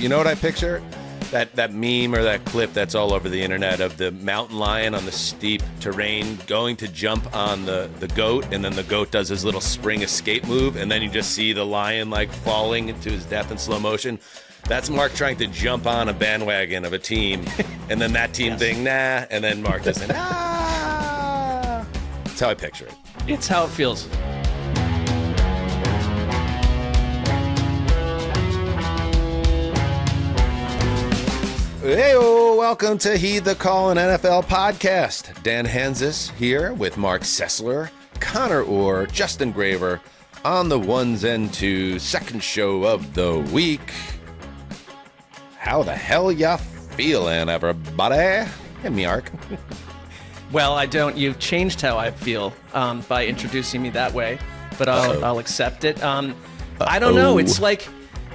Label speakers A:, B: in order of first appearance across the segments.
A: You know what I picture? That meme or that clip that's all over the internet of the mountain lion on the steep terrain going to jump on the goat, and then the goat does his little spring escape move, and then you just see the lion like falling into his death in slow motion. That's Mark trying to jump on a bandwagon of a team, and then that team thing, nah, and then Mark just saying, ah. That's how I picture it.
B: It's how it feels.
A: Heyo, welcome to Heed the Call, an NFL podcast. Dan Hanzus here with Marc Sessler, Conor Orr, Justin Graver on the ones and twos, second show of the week. How the hell ya feeling, everybody? Hey, Mark.
B: Well, I don't. You've changed how I feel by introducing me that way, but I'll accept it. I don't know. It's like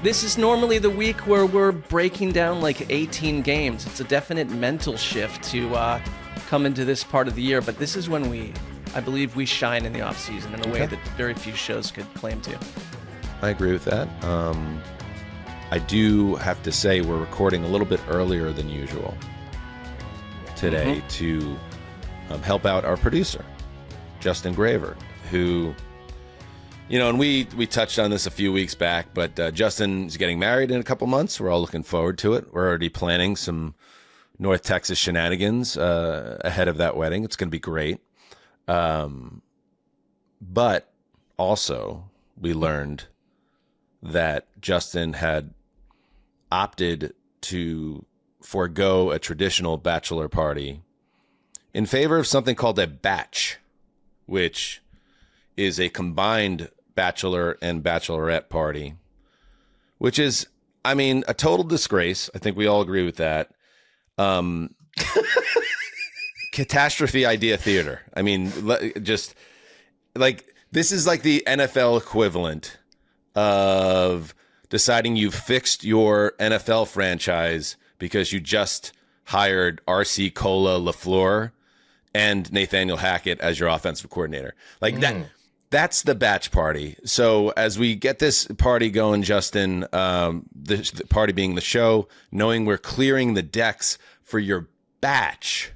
B: this is normally the week where we're breaking down like 18 games. It's a definite mental shift to come into this part of the year, but this is when I believe we shine in the offseason in a way that very few shows could claim to.
A: I agree with that. I do have to say we're recording a little bit earlier than usual today to help out our producer, Justin Graver, who, you know, and we touched on this a few weeks back, but Justin's getting married in a couple months. We're all looking forward to it. We're already planning some North Texas shenanigans ahead of that wedding. It's going to be great. But also, we learned that Justin had opted to forego a traditional bachelor party in favor of something called a batch, which is a combined bachelor and bachelorette party, which is, I mean, a total disgrace. I think we all agree with that. Catastrophe idea theater. I mean, just like, this is like the NFL equivalent of deciding you've fixed your NFL franchise because you just hired R.C. Cola LaFleur and Nathaniel Hackett as your offensive coordinator. Like that's the batch party. So as we get this party going, Justin, the party being the show, knowing we're clearing the decks for your batch,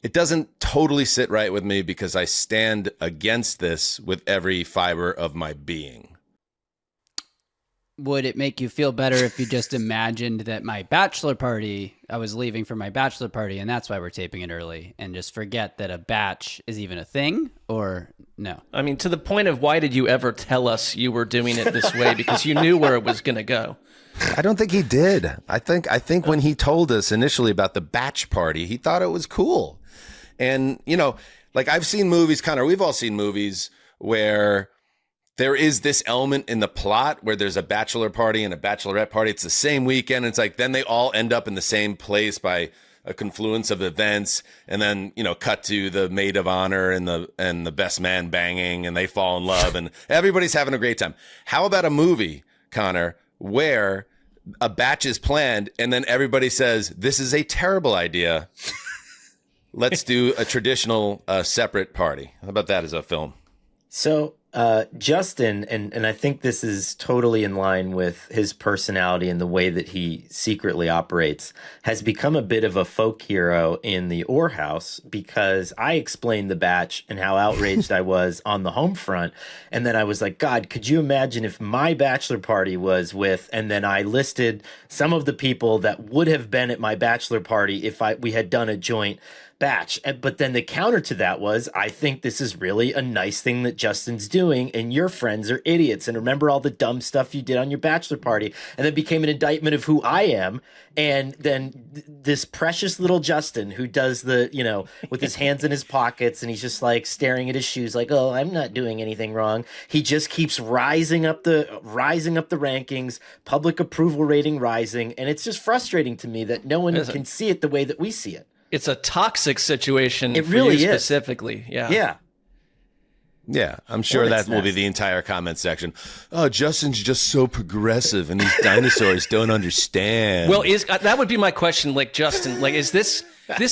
A: it doesn't totally sit right with me because I stand against this with every fiber of my being.
C: Would it make you feel better if you just imagined that my bachelor party, I was leaving for my bachelor party, and that's why we're taping it early, and just forget that a batch is even a thing, or no?
B: I mean, to the point of why did you ever tell us you were doing it this way? Because you knew where it was going to go.
A: I don't think he did. I think when he told us initially about the batch party, he thought it was cool. And, you know, like I've seen movies, Connor, we've all seen movies where there is this element in the plot where there's a bachelor party and a bachelorette party. It's the same weekend. It's like, then they all end up in the same place by a confluence of events. And then, you know, cut to the maid of honor and the best man banging, and they fall in love and everybody's having a great time. How about a movie, Connor, where a batch is planned and then everybody says, this is a terrible idea. Let's do a traditional separate party. How about that as a film?
D: So Justin, and I think this is totally in line with his personality and the way that he secretly operates, has become a bit of a folk hero in the Orr house because I explained the batch and how outraged I was on the home front. And then I was like, God, could you imagine if my bachelor party was with, and then I listed some of the people that would have been at my bachelor party if we had done a joint batch. But then the counter to that was, I think this is really a nice thing that Justin's doing, and your friends are idiots. And remember all the dumb stuff you did on your bachelor party. And then became an indictment of who I am. And then this precious little Justin who does the, you know, with his hands in his pockets, and he's just like staring at his shoes like, oh, I'm not doing anything wrong. He just keeps rising up the rankings, public approval rating rising. And it's just frustrating to me that no one can see it the way that we see it.
B: It's a toxic situation.
D: It really is.
B: Specifically. Yeah.
D: Yeah.
A: Yeah, I'm sure that will be the entire comment section. Oh, Justin's just so progressive, and these dinosaurs don't understand.
B: Well, that would be my question. Like, Justin, like, is this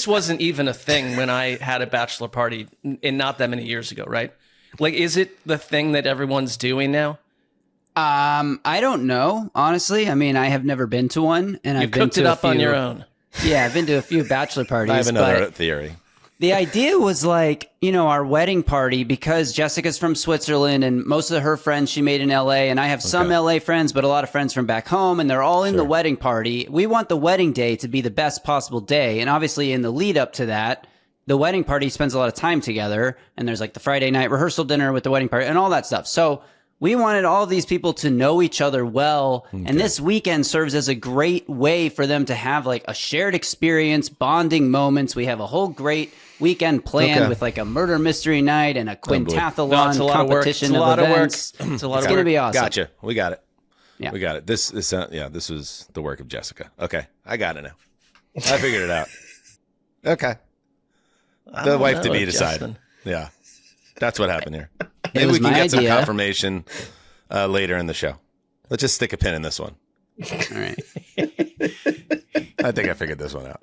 B: wasn't even a thing when I had a bachelor party and not that many years ago, right? Like, is it the thing that everyone's doing now?
C: I don't know, honestly. I mean, I have never been to one, and
B: You
C: I've been
B: cooked
C: to
B: it
C: a
B: up on
C: few-
B: your own.
C: Yeah, I've been to a few bachelor parties.
A: I have another
C: but
A: theory.
C: the idea was like, our wedding party, because Jessica's from Switzerland and most of her friends she made in LA, and I have some LA friends, but a lot of friends from back home, and they're all in the wedding party. We want the wedding day to be the best possible day. And obviously in the lead up to that, the wedding party spends a lot of time together, and there's like the Friday night rehearsal dinner with the wedding party and all that stuff. So we wanted all of these people to know each other well, and this weekend serves as a great way for them to have like a shared experience, bonding moments. We have a whole great weekend planned with like a murder mystery night and a quintathlon
B: It's a lot of work.
C: competition
B: It's a lot of work.
C: events.
B: It's a lot
C: It's
B: of
C: going to
B: work.
C: be awesome.
A: Gotcha. We got it.
C: Yeah.
A: We got it. This was the work of Jessica. Okay. I got it now. I figured it out. Okay. The wife to be decided. Yeah. That's what happened here. Maybe
C: was
A: we can
C: my
A: get some
C: idea.
A: confirmation later in the show. Let's just stick a pin in this one.
C: All right.
A: I think I figured this one out.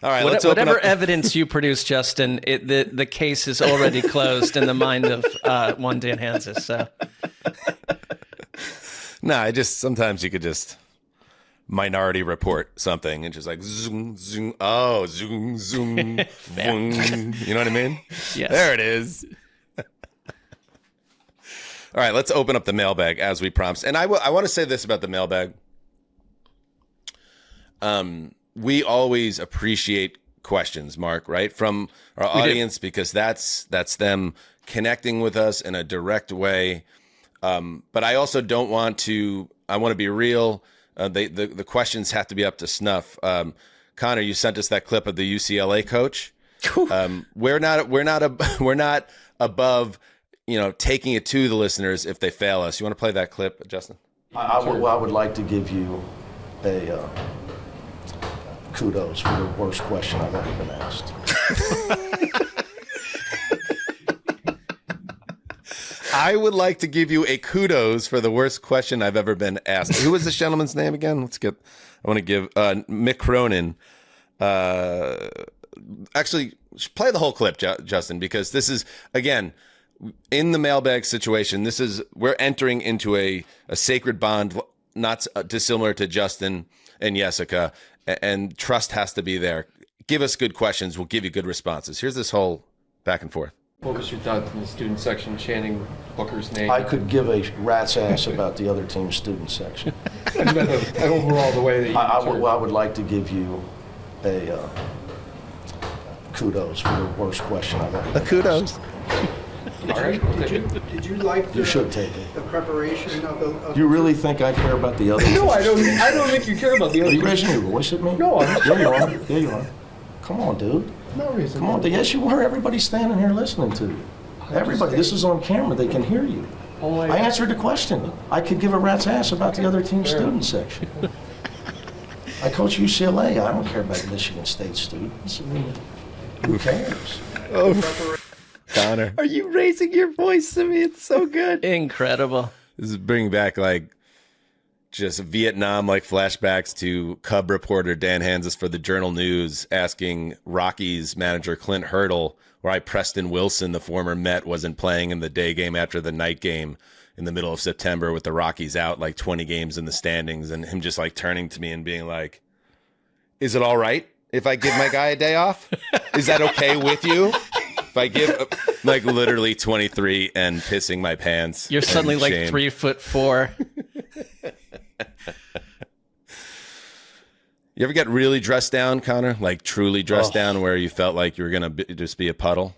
A: All right, let's open
B: Whatever
A: up.
B: evidence you produce, Justin, the case is already closed in the mind of one Dan Hanzus. So
A: No, sometimes you could just minority report something and just like zoom, zoom, zoom, zoom, boom. You know what I mean?
B: Yes.
A: There it is. All right, let's open up the mailbag as we promised. And I want to say this about the mailbag. We always appreciate questions, Mark, right? From our audience, because that's them connecting with us in a direct way. But I also don't want to, I want to be real. The questions have to be up to snuff. Conor, you sent us that clip of the UCLA coach. We're not above, taking it to the listeners if they fail us. You want to play that clip, Justin?
E: I would like to give you a kudos for the worst question I've ever been asked.
A: I would like to give you a kudos for the worst question I've ever been asked. Who was this gentleman's name again? I want to give Mick Cronin. Actually, play the whole clip, Justin, because this is, again, in the mailbag situation, we're entering into a sacred bond, not dissimilar to Justin and Jessica, and trust has to be there. Give us good questions. We'll give you good responses. Here's this whole back and forth.
F: What was your thought in the student section chanting Booker's name?
E: I could give a rat's ass about the other team's student section.
F: Overall, the way that you
E: I would like to give you a kudos for the worst question I've ever been
A: Kudos.
F: All right.
G: Did you like
E: You should take it.
G: the preparation of the...
E: Do you really think I care about the other team?
F: No, I don't think you care about the
E: Are
F: other.
E: you raising your voice at me?
F: No, I'm
E: There you are. There you are. Come on, dude.
F: not raising.
E: Come on. Yes, you were. Everybody's standing here listening to you. Everybody. This is on camera. They can hear you. I answered the question. I could give a rat's ass about the other team's student section. I coach UCLA. I don't care about Michigan State students. I mean, who cares?
A: Conor.
D: Are you raising your voice to me? It's so good.
B: incredible.
A: This is bringing back just Vietnam flashbacks to Cub reporter Dan Hanzus for the Journal News asking Rockies manager Clint Hurdle why Preston Wilson, the former Met, wasn't playing in the day game after the night game in the middle of September with the Rockies out 20 games in the standings, and him just turning to me and being like, "Is it all right if I give my guy a day off? Is that okay with you? If I give literally 23 and pissing my pants."
B: You're suddenly
A: in
B: like
A: shame.
B: 3'4".
A: You ever get really dressed down, Conor? Truly dressed down, where you felt like you were gonna just be a puddle?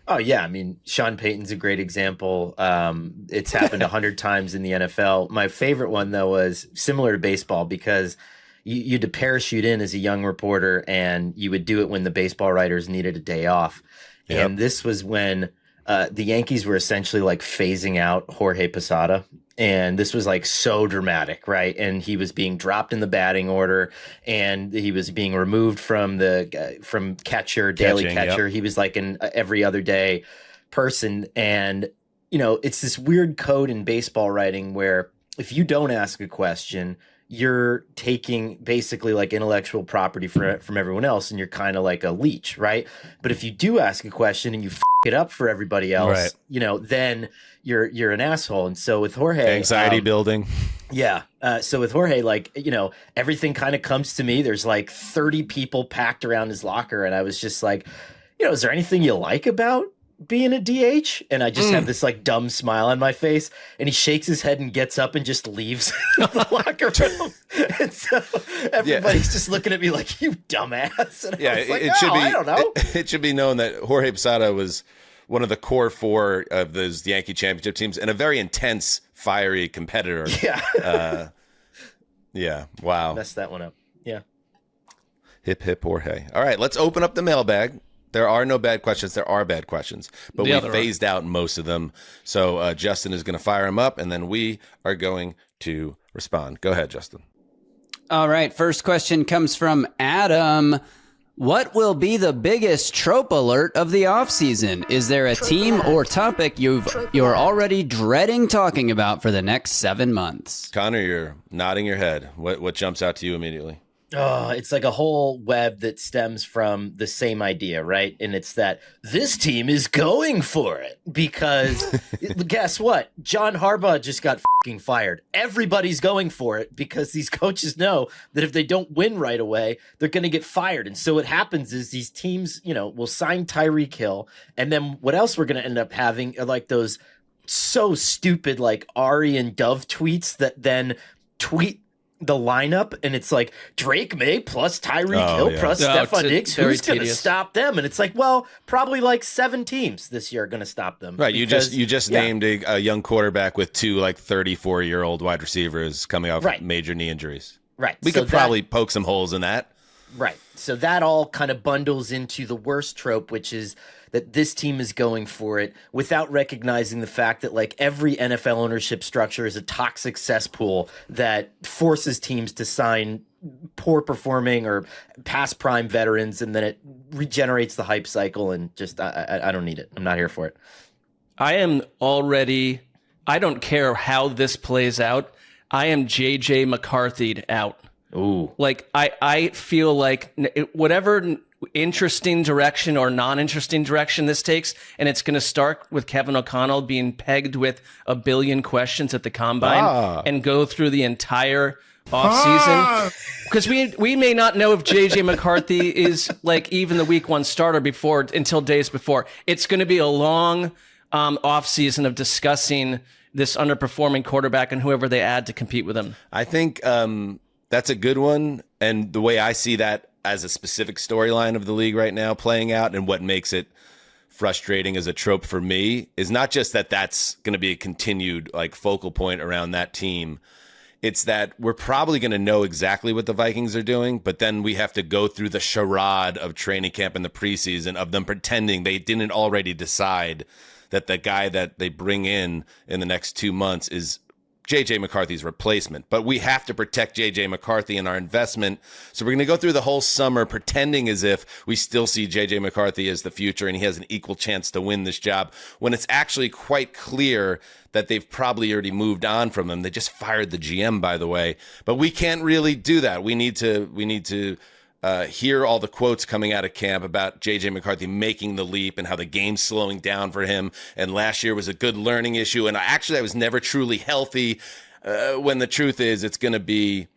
D: Oh, yeah. I mean, Sean Payton's a great example. It's happened 100 times in the NFL. My favorite one, though, was similar to baseball because you had to parachute in as a young reporter, and you would do it when the baseball writers needed a day off.
A: Yep.
D: And this was when the Yankees were essentially phasing out Jorge Posada. And this was so dramatic, right? And he was being dropped in the batting order, and he was being removed from from catcher, daily catcher.
A: Yep.
D: He was an every other day person. And, it's this weird code in baseball writing where if you don't ask a question, you're taking basically intellectual property from everyone else, and you're kind of like a leech, right? But if you do ask a question and you it up for everybody else,
A: Right.
D: then you're an asshole. And so with Jorge,
A: Anxiety building.
D: Yeah. So with Jorge, everything kind of comes to me. There's like 30 people packed around his locker. And I was just like, is there anything you like about being a DH? And I just have this like dumb smile on my face. And he shakes his head and gets up and just leaves the locker room. And so everybody's just looking at me like, you dumbass. And I was like, I don't know.
A: It should be known that Jorge Posada was one of the core four of those Yankee championship teams and a very intense, fiery competitor.
D: Yeah.
A: Yeah. Wow.
D: Messed that one up. Yeah.
A: Hip, hip, Jorge. All right, let's open up the mailbag. There are no bad questions. There are bad questions, but we phased out most of them. So Justin is going to fire them up, and then we are going to respond. Go ahead, Justin.
C: All right. First question comes from Adam. What will be the biggest trope alert of the offseason? Is there a team or topic you're already dreading talking about for the next 7 months?
A: Connor, you're nodding your head. What jumps out to you immediately?
D: Oh, it's like a whole web that stems from the same idea, right? And it's that this team is going for it because guess what? John Harbaugh just got fucking fired. Everybody's going for it because these coaches know that if they don't win right away, they're going to get fired. And so what happens is these teams, will sign Tyreek Hill. And then what else we're going to end up having are like those so stupid, like Ari and Dove tweets that then tweet the lineup, and it's like Drake May plus Tyreek Hill plus Stephon Diggs. Who's going to stop them? And it's like, well, probably like 7 teams this year are going to stop them.
A: Right. You just named a young quarterback with 2 like 34-year-old wide receivers coming off major knee injuries.
D: Right.
A: We could probably poke some holes in that.
D: Right. So that all kind of bundles into the worst trope, which is that this team is going for it without recognizing the fact that like every NFL ownership structure is a toxic cesspool that forces teams to sign poor performing or past prime veterans, and then it regenerates the hype cycle. And just I don't need it. I'm not here for it.
B: I don't care how this plays out. I am JJ McCarthy'd out.
D: Ooh.
B: Like I feel like whatever interesting direction or non-interesting direction this takes, and it's going to start with Kevin O'Connell being pegged with a billion questions at the combine and go through the entire offseason. Because we may not know if JJ McCarthy is like even the week 1 starter until days before. It's going to be a long offseason of discussing this underperforming quarterback and whoever they add to compete with him.
A: I think that's a good one. And the way I see that as a specific storyline of the league right now playing out, and what makes it frustrating as a trope for me, is not just that that's going to be a continued like focal point around that team. It's that we're probably going to know exactly what the Vikings are doing, but then we have to go through the charade of training camp in the preseason of them pretending they didn't already decide that the guy that they bring in the next 2 months is J.J. McCarthy's replacement. But we have to protect J.J. McCarthy and our investment. So we're going to go through the whole summer pretending as if we still see J.J. McCarthy as the future and he has an equal chance to win this job, when it's actually quite clear that they've probably already moved on from him. They just fired the GM, by the way. But we can't really do that. We need to hear all the quotes coming out of camp about J.J. McCarthy making the leap and how the game's slowing down for him. And last year was a good learning issue. And I was never truly healthy, when the truth is it's going to be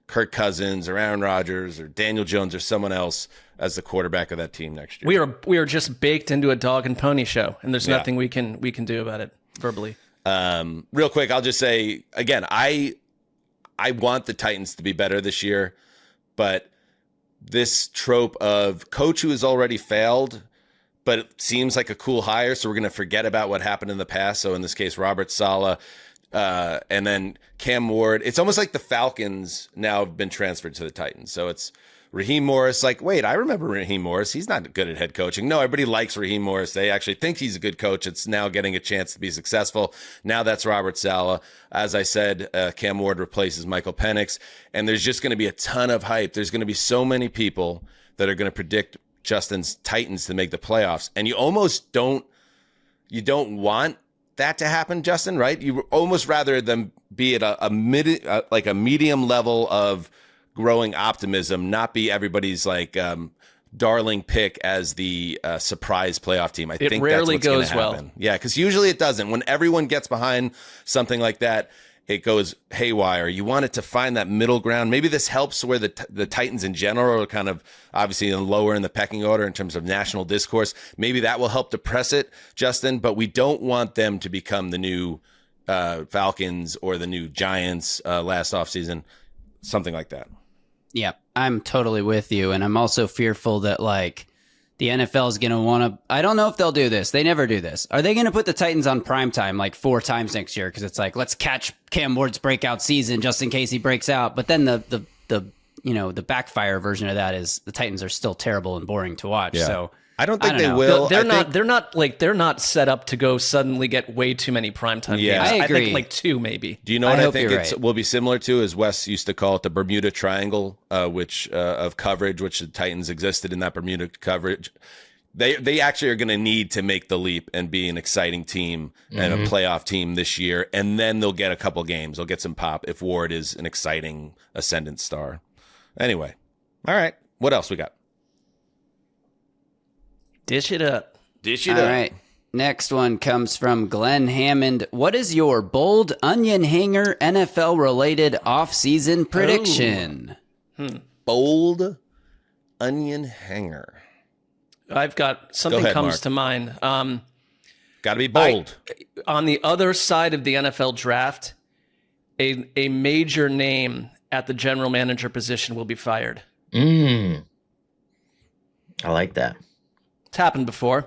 A: Kirk Cousins or Aaron Rodgers or Daniel Jones or someone else as the quarterback of that team next year.
B: We are just baked into a dog and pony show, and there's nothing we can do about it verbally.
A: Real quick, I'll just say, again, I want the Titans to be better this year, but this trope of coach who has already failed, but it seems like a cool hire, so we're going to forget about what happened in the past. So in this case, Robert Saleh, and then Cam Ward. It's almost like the Falcons now have been transferred to the Titans. So it's Raheem Morris. Like, wait, I remember Raheem Morris. He's not good at head coaching. No, everybody likes Raheem Morris. They actually think he's a good coach. It's now getting a chance to be successful. Now that's Robert Saleh. As I said, Cam Ward replaces Michael Penix. And there's just going to be a ton of hype. There's going to be so many people that are going to predict Justin's Titans to make the playoffs. And you almost don't want that to happen, Justin, right? You almost rather them be at a medium level of growing optimism, not be everybody's like darling pick as the surprise playoff team. I think
B: rarely
A: that's what's
B: goes well.
A: happen. Yeah, because usually it doesn't. When everyone gets behind something like that, it goes haywire. You want it to find that middle ground. Maybe this helps where the Titans in general are kind of obviously lower in the pecking order in terms of national discourse. Maybe that will help depress it, Justin, but we don't want them to become the new Falcons or the new Giants last offseason, something like that.
C: Yeah, I'm totally with you. And I'm also fearful that, like, the NFL is going to want to... I don't know if they'll do this. They never do this. Are they going to put the Titans on primetime like 4 times next year? Because it's like, let's catch Cam Ward's breakout season just in case he breaks out. But then the backfire version of that is the Titans are still terrible and boring to watch.
A: Yeah.
C: So
A: I don't think they
C: know.
A: will.
B: They're not set up to go suddenly get way too many primetime
A: Yeah.
B: games.
C: I agree.
B: think like 2 maybe.
A: Do you know what I
C: hope
A: think
C: you're
A: it
C: right.
A: will be similar to? As Wes used to call it, the Bermuda Triangle, which of coverage, which the Titans existed in that Bermuda coverage. They actually are going to need to make the leap and be an exciting team and a playoff team this year, and then they'll get a couple games. They'll get some pop if Ward is an exciting ascendant star. Anyway, all right. What else we got?
B: Dish it up.
A: Dish it
C: All
A: up.
C: right. Next one comes from Glenn Hammond. What is your bold onion hanger NFL related offseason prediction?
A: Bold onion hanger.
B: I've got something
A: ahead,
B: comes
A: Mark.
B: to mind.
A: Got to be bold.
B: On the other side of the NFL draft, a major name at the general manager position will be fired.
D: I like that.
B: It's happened before.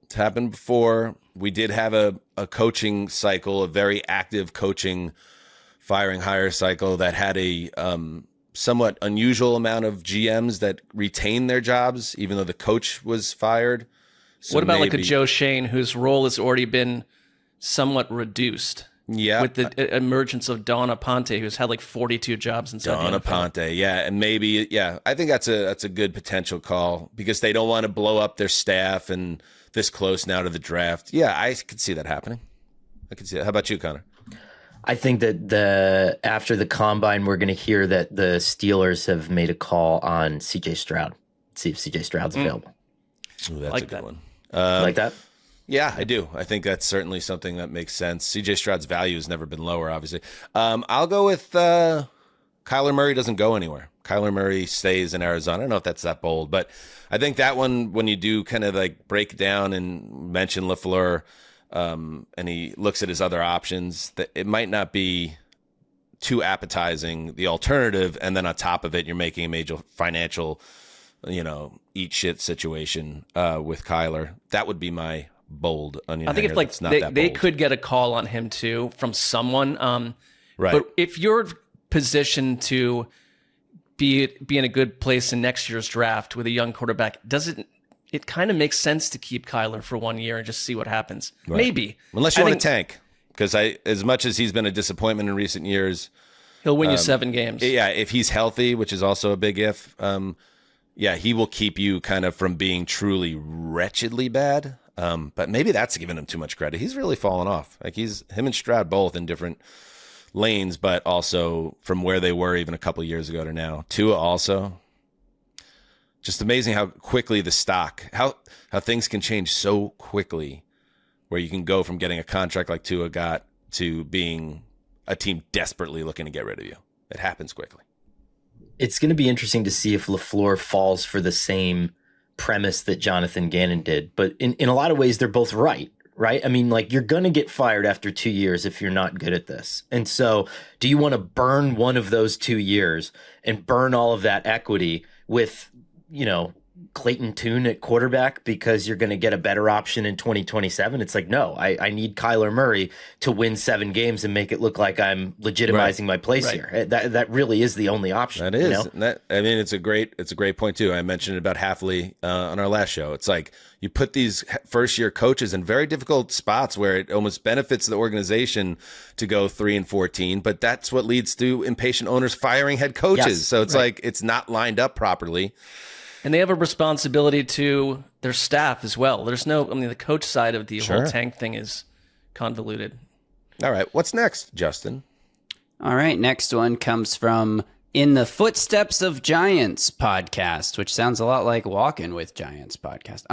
A: It's happened before. We did have a coaching cycle, a very active coaching firing hire cycle that had a somewhat unusual amount of GMs that retained their jobs, even though the coach was fired. So
B: what about like a
A: maybe-
B: Joe Shane whose role has already been somewhat reduced?
A: Yeah.
B: With the emergence of Don Aponte, who's had like 42 jobs inside
A: Don
B: the NFL.
A: Aponte, yeah, and maybe, yeah, I think that's a good potential call because they don't want to blow up their staff and this close now to the draft. Yeah, I could see that happening. I could see that. How about you, Connor?
D: I think that after the combine, we're going to hear that the Steelers have made a call on CJ Stroud. See if CJ Stroud's available.
A: Ooh, that's
B: Like
A: a good
B: that.
A: one.
D: Like that?
A: Yeah, I do. I think that's certainly something that makes sense. CJ Stroud's value has never been lower, obviously. I'll go with Kyler Murray doesn't go anywhere. Kyler Murray stays in Arizona. I don't know if that's that bold, but I think that one, when you do kind of like break down and mention LaFleur, and he looks at his other options, that it might not be too appetizing, the alternative, and then on top of it, you're making a major financial, eat shit situation with Kyler. That would be my bold onion.
B: I think
A: hanger
B: if like
A: that's not that
B: they
A: bold.
B: could get a call on him too from someone.
A: Right.
B: But if you're positioned to be in a good place in next year's draft with a young quarterback, it kind of makes sense to keep Kyler for 1 year and just see what happens.
A: Right.
B: Maybe.
A: Unless you
B: I
A: want
B: think
A: to tank, because as much as he's been a disappointment in recent years,
B: he'll win you 7 games.
A: yeah, if he's healthy, which is also a big if, yeah, he will keep you kind of from being truly wretchedly bad. But maybe that's giving him too much credit. He's really fallen off. Like him and Stroud both in different lanes, but also from where they were even a couple years ago to now. Tua also. Just amazing how quickly the stock, how things can change so quickly, where you can go from getting a contract like Tua got to being a team desperately looking to get rid of you. It happens quickly.
D: It's going to be interesting to see if LaFleur falls for the same premise that Jonathan Gannon did. But in a lot of ways, they're both right? I mean, like, you're going to get fired after 2 years if you're not good at this. And so do you want to burn one of those 2 years and burn all of that equity with, Clayton Tune at quarterback because you're going to get a better option in 2027? It's like, no, I need Kyler Murray to win 7 games and make it look like I'm legitimizing my place here. That really is the only option.
A: That is. It's a great point too. I mentioned it about Halfley on our last show. It's like you put these first year coaches in very difficult spots where it almost benefits the organization to go 3-14, but that's what leads to impatient owners firing head coaches.
D: Yes,
A: so it's like it's not lined up properly.
B: And they have a responsibility to their staff as well. The coach side of the whole tank thing is convoluted.
A: All right. What's next, Justin?
C: All right, next one comes from In the Footsteps of Giants podcast, which sounds a lot like Walking with Giants podcast.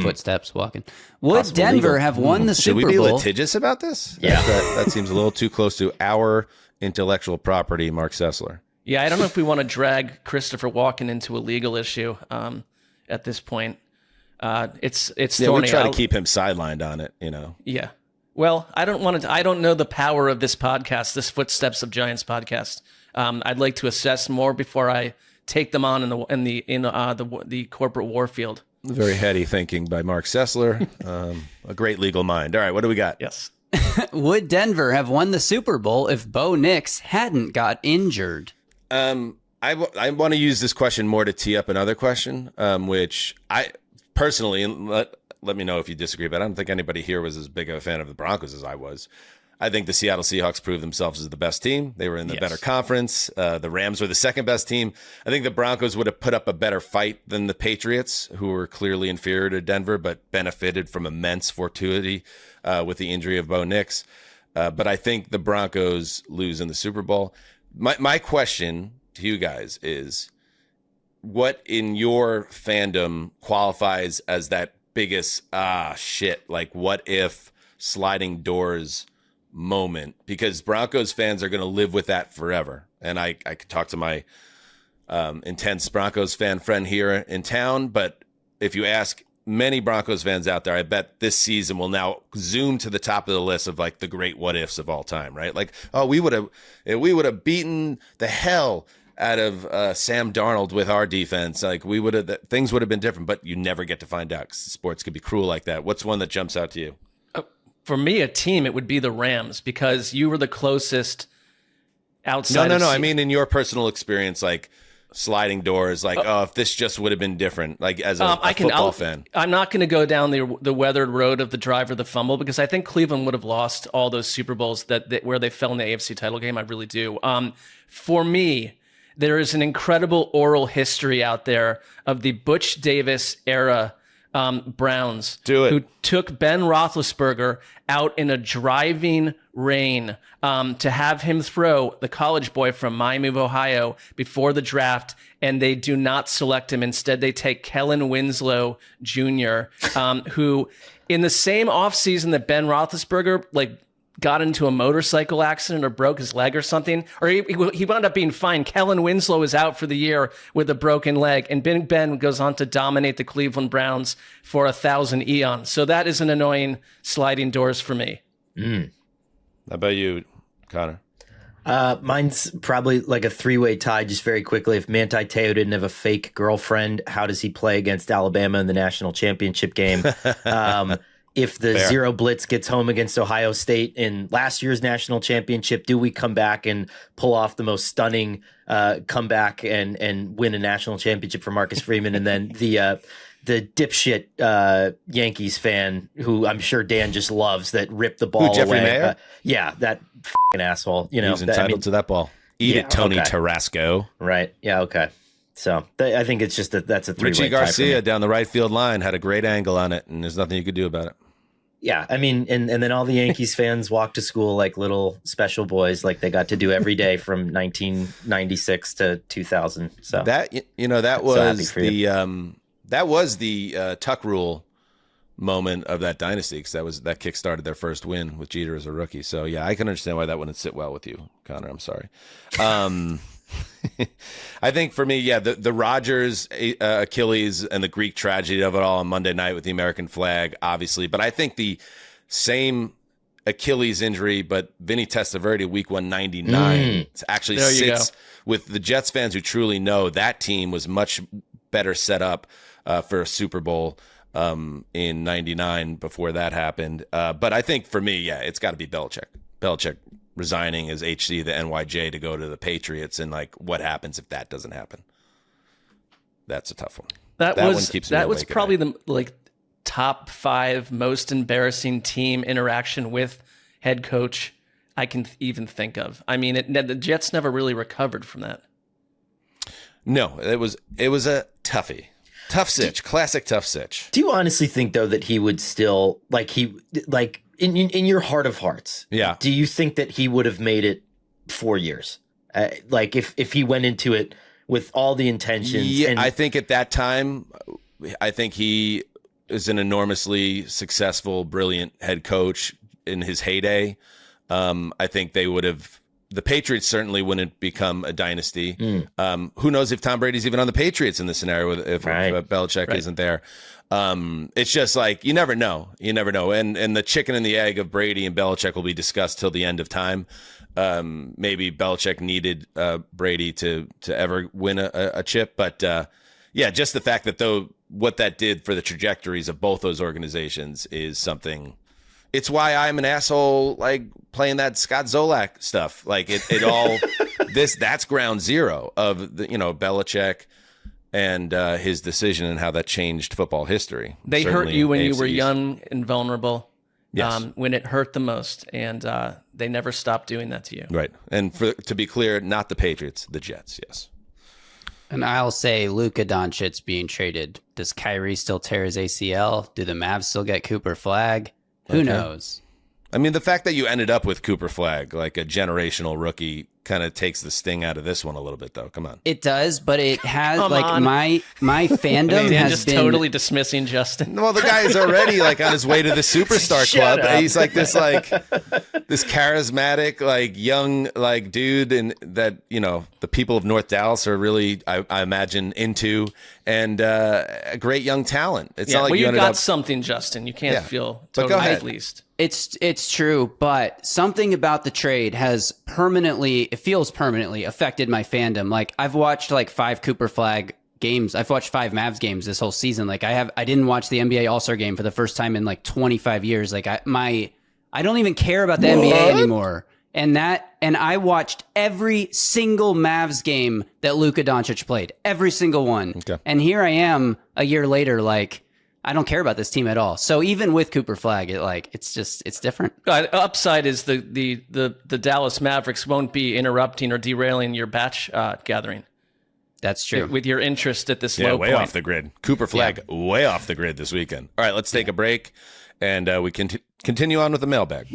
C: Footsteps, walking. Would
D: Possible
C: Denver
D: legal.
C: have won the
A: Should
C: Super
A: we be
C: Bowl?
A: litigious about this?
D: Yeah.
A: That seems a little too close to our intellectual property, Marc Sessler.
B: Yeah, I don't know if we want to drag Christopher Walken into a legal issue at this point. It's
A: Yeah,
B: thorny.
A: we try to keep him sidelined on it, you know.
B: Yeah. Well, I don't want to. I don't know the power of this podcast, this Footsteps of Giants podcast. I'd like to assess more before I take them on in the corporate war field.
A: Very heady thinking by Marc Sessler. A great legal mind. All right, what do we got?
B: Yes.
C: Would Denver have won the Super Bowl if Bo Nix hadn't got injured?
A: I want to use this question more to tee up another question, which I personally, and let me know if you disagree, but I don't think anybody here was as big of a fan of the Broncos as I was. I think the Seattle Seahawks proved themselves as the best team. They were in the better conference. The Rams were the second best team. I think the Broncos would have put up a better fight than the Patriots, who were clearly inferior to Denver, but benefited from immense fortuity with the injury of Bo Nix. But I think the Broncos lose in the Super Bowl. My question to you guys is, what in your fandom qualifies as that biggest, shit, like what if sliding doors moment? Because Broncos fans are going to live with that forever. And I could talk to my intense Broncos fan friend here in town, but if you ask many Broncos fans out there, I bet this season will now zoom to the top of the list of like the great what ifs of all time, right? Like, oh, we would have beaten the hell out of Sam Darnold with our defense. Like things would have been different, but you never get to find out because sports can be cruel like that. What's one that jumps out to you?
B: For me, a team, it would be the Rams because you were the closest outside.
A: No. I mean, in your personal experience, like sliding doors, like, if this just would have been different, like as a football fan.
B: I'm not going to go down the weathered road of the drive or the fumble because I think Cleveland would have lost all those Super Bowls where they fell in the AFC title game. I really do. For me, there is an incredible oral history out there of the Butch Davis era Browns who took Ben Roethlisberger out in a driving rain to have him throw the college boy from Miami of Ohio before the draft, and they do not select him. Instead, they take Kellen Winslow Jr., who in the same offseason that Ben Roethlisberger got into a motorcycle accident or broke his leg or something, or he wound up being fine. Kellen Winslow is out for the year with a broken leg, and Big Ben goes on to dominate the Cleveland Browns for 1,000 eons. So that is an annoying sliding doors for me.
A: How about you, Connor?
D: Mine's probably like a three-way tie, just very quickly. If Manti Te'o didn't have a fake girlfriend, how does he play against Alabama in the national championship game? If the zero blitz gets home against Ohio State in last year's national championship, do we come back and pull off the most stunning comeback and win a national championship for Marcus Freeman? And then the dipshit Yankees fan, who I'm sure Dan just loves, that ripped the ball
A: Jeffrey
D: away.
A: Mayer?
D: Yeah, that fucking asshole. You know,
A: He was entitled to that ball. Eat it, Tony Tarasco.
D: Right. Yeah. Okay. So I think it's just that's a three-way
A: Richie
D: tie for
A: Garcia
D: me.
A: down the right field line had a great angle on it, and there's nothing you could do about it.
D: Yeah, I mean, and then all the Yankees fans walked to school like little special boys, like they got to do every day from 1996 to 2000. So
A: that was the Tuck Rule moment of that dynasty, because that kick-started their first win with Jeter as a rookie. So yeah, I can understand why that wouldn't sit well with you, Connor. I'm sorry. I think for me, the Rodgers Achilles and the Greek tragedy of it all on Monday night with the American flag, obviously. But I think the same Achilles injury, but Vinny Testaverde, week 199, actually sits with the Jets fans who truly know that team was much better set up for a Super Bowl in 99 before that happened. But I think for me, it's got to be Belichick. Belichick resigning as HC, the NYJ, to go to the Patriots, and like what happens if that doesn't happen? That's a tough one. That one keeps me
B: that was
A: awake at
B: probably
A: night.
B: the top 5 most embarrassing team interaction with head coach I can even think of. I mean, the Jets never really recovered from that.
A: No, it was a toughie. Tough sitch, classic tough sitch.
D: do you honestly think though that he would still in your heart of hearts?
A: Yeah.
D: Do you think that he would have made it 4 years Like if he went into it with all the intentions.
A: Yeah,
D: and
A: I think at that time, I think he is an enormously successful, brilliant head coach in his heyday. I think the Patriots certainly wouldn't become a dynasty. Who knows if Tom Brady's even on the Patriots in this scenario if Belichick isn't there. It's just like, you never know. You never know. And the chicken and the egg of Brady and Belichick will be discussed till the end of time. Maybe Belichick needed Brady to ever win a chip. But yeah, just the fact that what that did for the trajectories of both those organizations is something. It's why I'm an asshole, like playing that Scott Zolak stuff. Like it all that's ground zero of the, Belichick and his decision and how that changed football history.
B: They
A: Certainly
B: hurt you when you
A: AFC
B: were
A: East.
B: young and vulnerable.
A: Yes.
B: When it hurt the most, and they never stopped doing that to you.
A: Right. And to be clear, not the Patriots, the Jets. Yes.
C: And I'll say Luka Doncic being traded. Does Kyrie still tear his ACL? Do the Mavs still get Cooper Flagg? Who knows?
A: I mean, the fact that you ended up with Cooper Flagg, like a generational rookie, kind of takes the sting out of this one a little bit, though. Come on.
C: It does, but it has
B: Come
C: like
B: on.
C: my fandom
B: Dan
C: has
B: just
C: been
B: totally dismissing Justin.
A: Well, the guy is already like on his way to the superstar club.
D: up.
A: He's like this charismatic, like young, like dude, and that the people of North Dallas are really, I imagine, into, and a great young talent. It's not like you
B: you
A: ended
B: got
A: up.
B: something, Justin. You can't
A: Yeah.
B: feel
A: But go
B: totally
A: ahead.
B: pleased.
C: It's true, but something about the trade has it feels permanently affected my fandom. Like I've watched like 5 Cooper Flagg games. I've watched 5 Mavs games this whole season. Like I didn't watch the NBA All-Star game for the first time in like 25 years. Like I don't even care about the NBA anymore. And I watched every single Mavs game that Luka Doncic played. Every single one.
A: Okay.
C: And here I am a year later, like I don't care about this team at all. So even with Cooper Flagg, it's different.
B: Upside is the Dallas Mavericks won't be interrupting or derailing your batch gathering.
C: That's true.
B: With your interest at this
A: Yeah,
B: low
A: way
B: point.
A: off the grid. Cooper Flagg, way off the grid this weekend. All right, let's take a break, and we can continue on with the mailbag.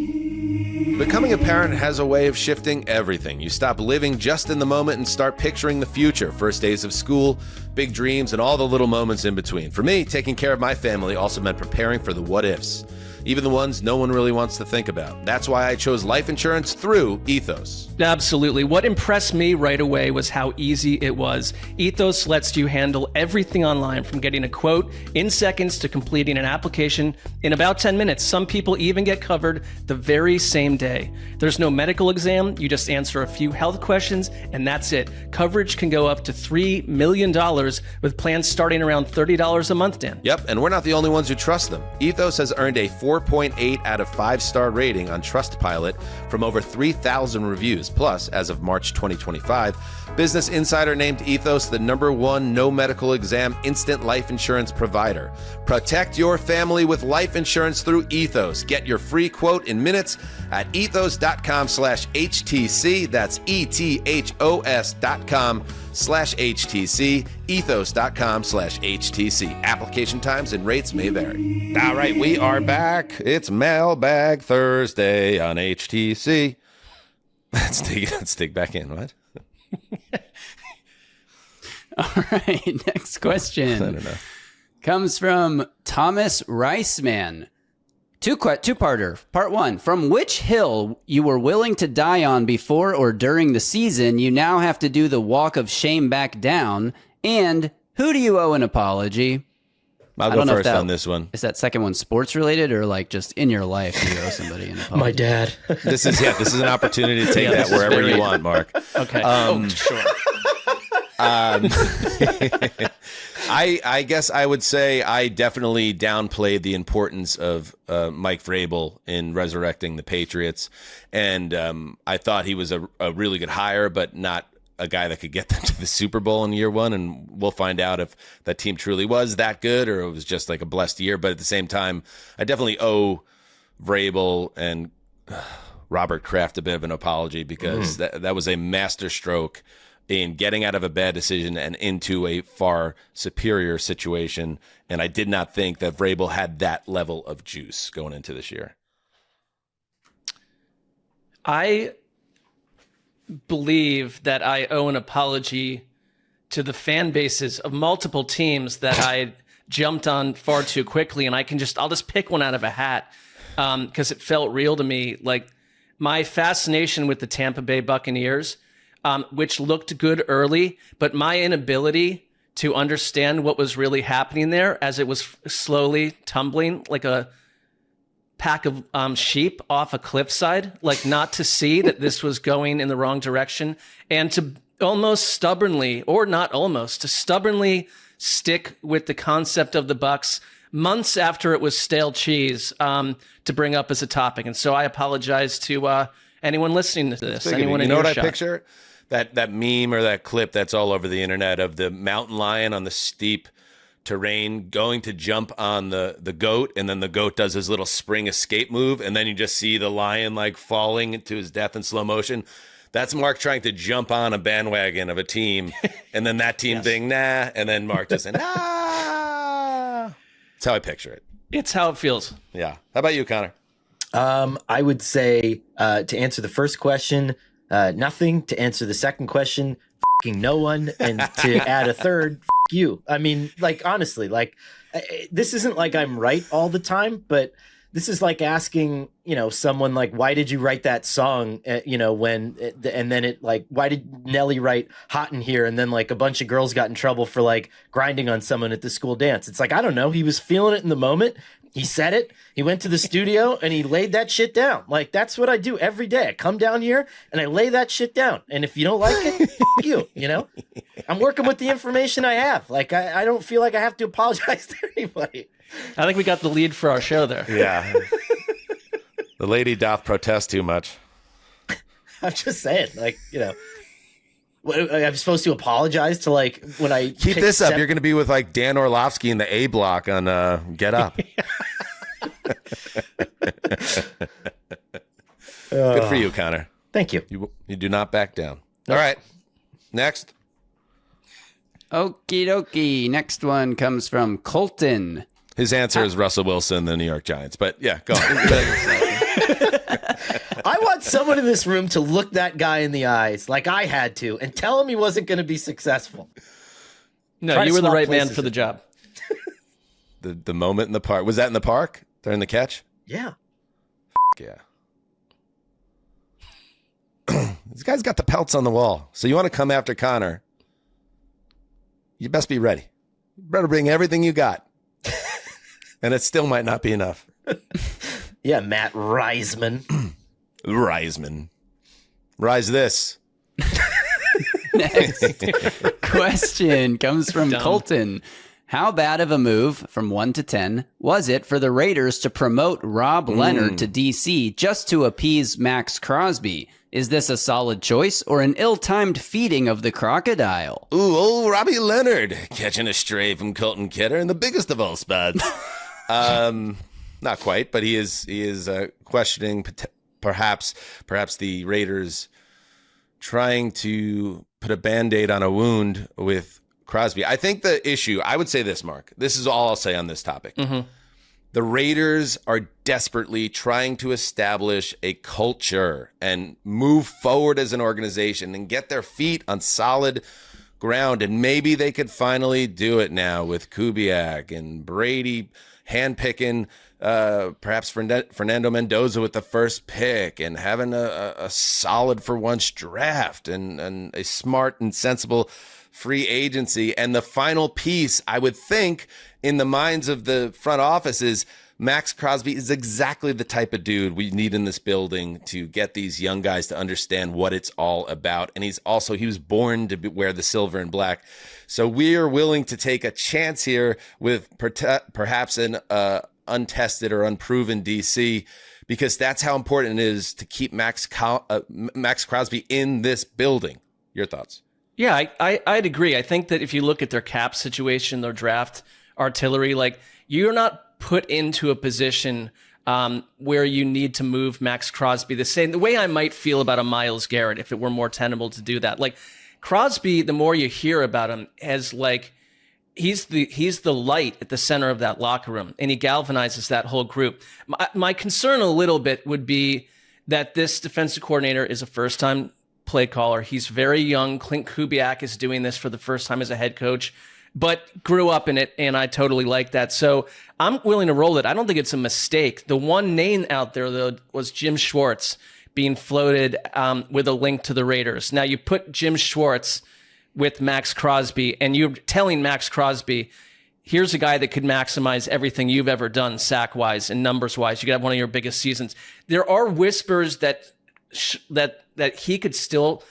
A: Becoming a parent has a way of shifting everything. You stop living just in the moment and start picturing the future. First days of school, big dreams, and all the little moments in between. For me, taking care of my family also meant preparing for the what-ifs, even the ones no one really wants to think about. That's why I chose life insurance through Ethos.
B: Absolutely. What impressed me right away was how easy it was. Ethos lets you handle everything online, from getting a quote in seconds to completing an application in about 10 minutes. Some people even get covered the very same day. There's no medical exam. You just answer a few health questions, and that's it. Coverage can go up to $3 million with plans starting around $30 a month, Dan.
A: Yep, and we're not the only ones who trust them. Ethos has earned a 4.8 out of 5-star rating on Trustpilot from over 3,000 reviews. Plus, as of March 2025, Business Insider named Ethos the #1 no medical exam instant life insurance provider. Protect your family with life insurance through Ethos. Get your free quote in minutes at ethos.com/HTC. That's ethos.com/HTC. Ethos.com/HTC. Application times and rates may vary. All right, we are back. It's Mailbag Thursday on HTC. Let's dig back in. What?
C: All right, next question.
A: I don't know.
C: Comes from Thomas Reisman. Two-parter. Part 1. From which hill you were willing to die on before or during the season, you now have to do the walk of shame back down? And who do you owe an apology?
A: I'll
C: I
A: go
C: don't know if
A: first on this one.
C: Is that second one sports related or like just in your life do you owe somebody an apology?
D: My dad.
A: This is an opportunity to take that wherever you want, Mark.
B: Okay. Sure.
A: I guess I would say I definitely downplayed the importance of Mike Vrabel in resurrecting the Patriots, and I thought he was a really good hire, but not a guy that could get them to the Super Bowl in year one, and we'll find out if that team truly was that good or it was just like a blessed year. But at the same time, I definitely owe Vrabel and Robert Kraft a bit of an apology because that was a master stroke in getting out of a bad decision and into a far superior situation. And I did not think that Vrabel had that level of juice going into this year.
B: believe that I owe an apology to the fan bases of multiple teams that I jumped on far too quickly, and I'll just pick one out of a hat because it felt real to me. Like my fascination with the Tampa Bay Buccaneers, which looked good early, but my inability to understand what was really happening there as it was slowly tumbling like a pack of sheep off a cliffside, like not to see that this was going in the wrong direction, and to stubbornly stick with the concept of the Bucs months after it was stale cheese to bring up as a topic. And so I apologize to anyone listening to this. Anyone in
A: you know what I
B: earshot.
A: picture? That meme or that clip that's all over the internet of the mountain lion on the steep terrain going to jump on the goat, and then the goat does his little spring escape move, and then you just see the lion like falling into his death in slow motion. That's Mark trying to jump on a bandwagon of a team, and then that team being nah, and then Mark just saying nah. That's how I picture it.
B: It's how it feels.
A: Yeah. How about you, Connor?
D: I would say to answer the first question, nothing. To answer the second question, fucking no one. And to add a third, you. I mean, like, honestly, like, this isn't like I'm right all the time, but this is like asking, someone like, why did you write that song? And then it like, why did Nelly write Hot in Here? And then like a bunch of girls got in trouble for like grinding on someone at the school dance. It's like, I don't know. He was feeling it in the moment. He said it. He went to the studio and he laid that shit down. Like, that's what I do every day. I come down here and I lay that shit down. And if you don't like it, you, I'm working with the information I have. Like, I don't feel like I have to apologize to anybody.
B: I think we got the lead for our show there.
A: Yeah. The lady doth protest too much.
D: I'm just saying, like, I'm supposed to apologize to, like, when I
A: keep this up. You're going to be with like Dan Orlovsky in the A block on Get Up. Good for you, Connor.
D: Thank you.
A: You do not back down. All right. Next.
C: Okie dokie. Next one comes from Colton.
A: His answer is Russell Wilson, the New York Giants. But yeah, go on.
D: I want someone in this room to look that guy in the eyes like I had to and tell him he wasn't going to be successul.
B: No, you were the right man for the job.
A: The moment in the park. Was that in the park during the catch?
D: Yeah.
A: Yeah. This guy's got the pelts on the wall. So you want to come after Connor, you best be ready. You better bring everything you got. And it still might not be enough.
D: Yeah, Matt Reisman.
A: Reisman. Rise this.
C: Next question comes from Colton. How bad of a move, from 1 to 10, was it for the Raiders to promote Rob Leonard to DC just to appease Max Crosby? Is this a solid choice or an ill-timed feeding of the crocodile?
A: Ooh, old Robbie Leonard catching a stray from Colton Kidder in the biggest of all spots. Not quite, but he is questioning perhaps the Raiders trying to put a Band-Aid on a wound with Crosby. I think the issue, I would say this, Mark. This is all I'll say on this topic. Mm-hmm. The Raiders are desperately trying to establish a culture and move forward as an organization and get their feet on solid ground. And maybe they could finally do it now with Kubiak and Brady handpicking perhaps Fernando Mendoza with the first pick and having a solid for once draft and a smart and sensible free agency. And the final piece, I would think, in the minds of the front office is Max Crosby is exactly the type of dude we need in this building to get these young guys to understand what it's all about. And he was born to wear the silver and black. So we are willing to take a chance here with perhaps an untested or unproven DC, because that's how important it is to keep Max Crosby in this building. Your thoughts?
B: Yeah, I'd agree. I think that if you look at their cap situation, their draft artillery, like, you're not put into a position where you need to move Max Crosby the way I might feel about a Myles Garrett if it were more tenable to do that. Like, Crosby, the more you hear about him, as like he's the light at the center of that locker room, and he galvanizes that whole group. My concern a little bit would be that this defensive coordinator is a first-time play caller. He's very young. Clint Kubiak is doing this for the first time as a head coach, but grew up in it, and I totally like that. So I'm willing to roll it. I don't think it's a mistake. The one name out there, though, was Jim Schwartz being floated with a link to the Raiders. Now, you put Jim Schwartz with Max Crosby, and you're telling Max Crosby, here's a guy that could maximize everything you've ever done sack-wise and numbers-wise. You could have one of your biggest seasons. There are whispers that he could still,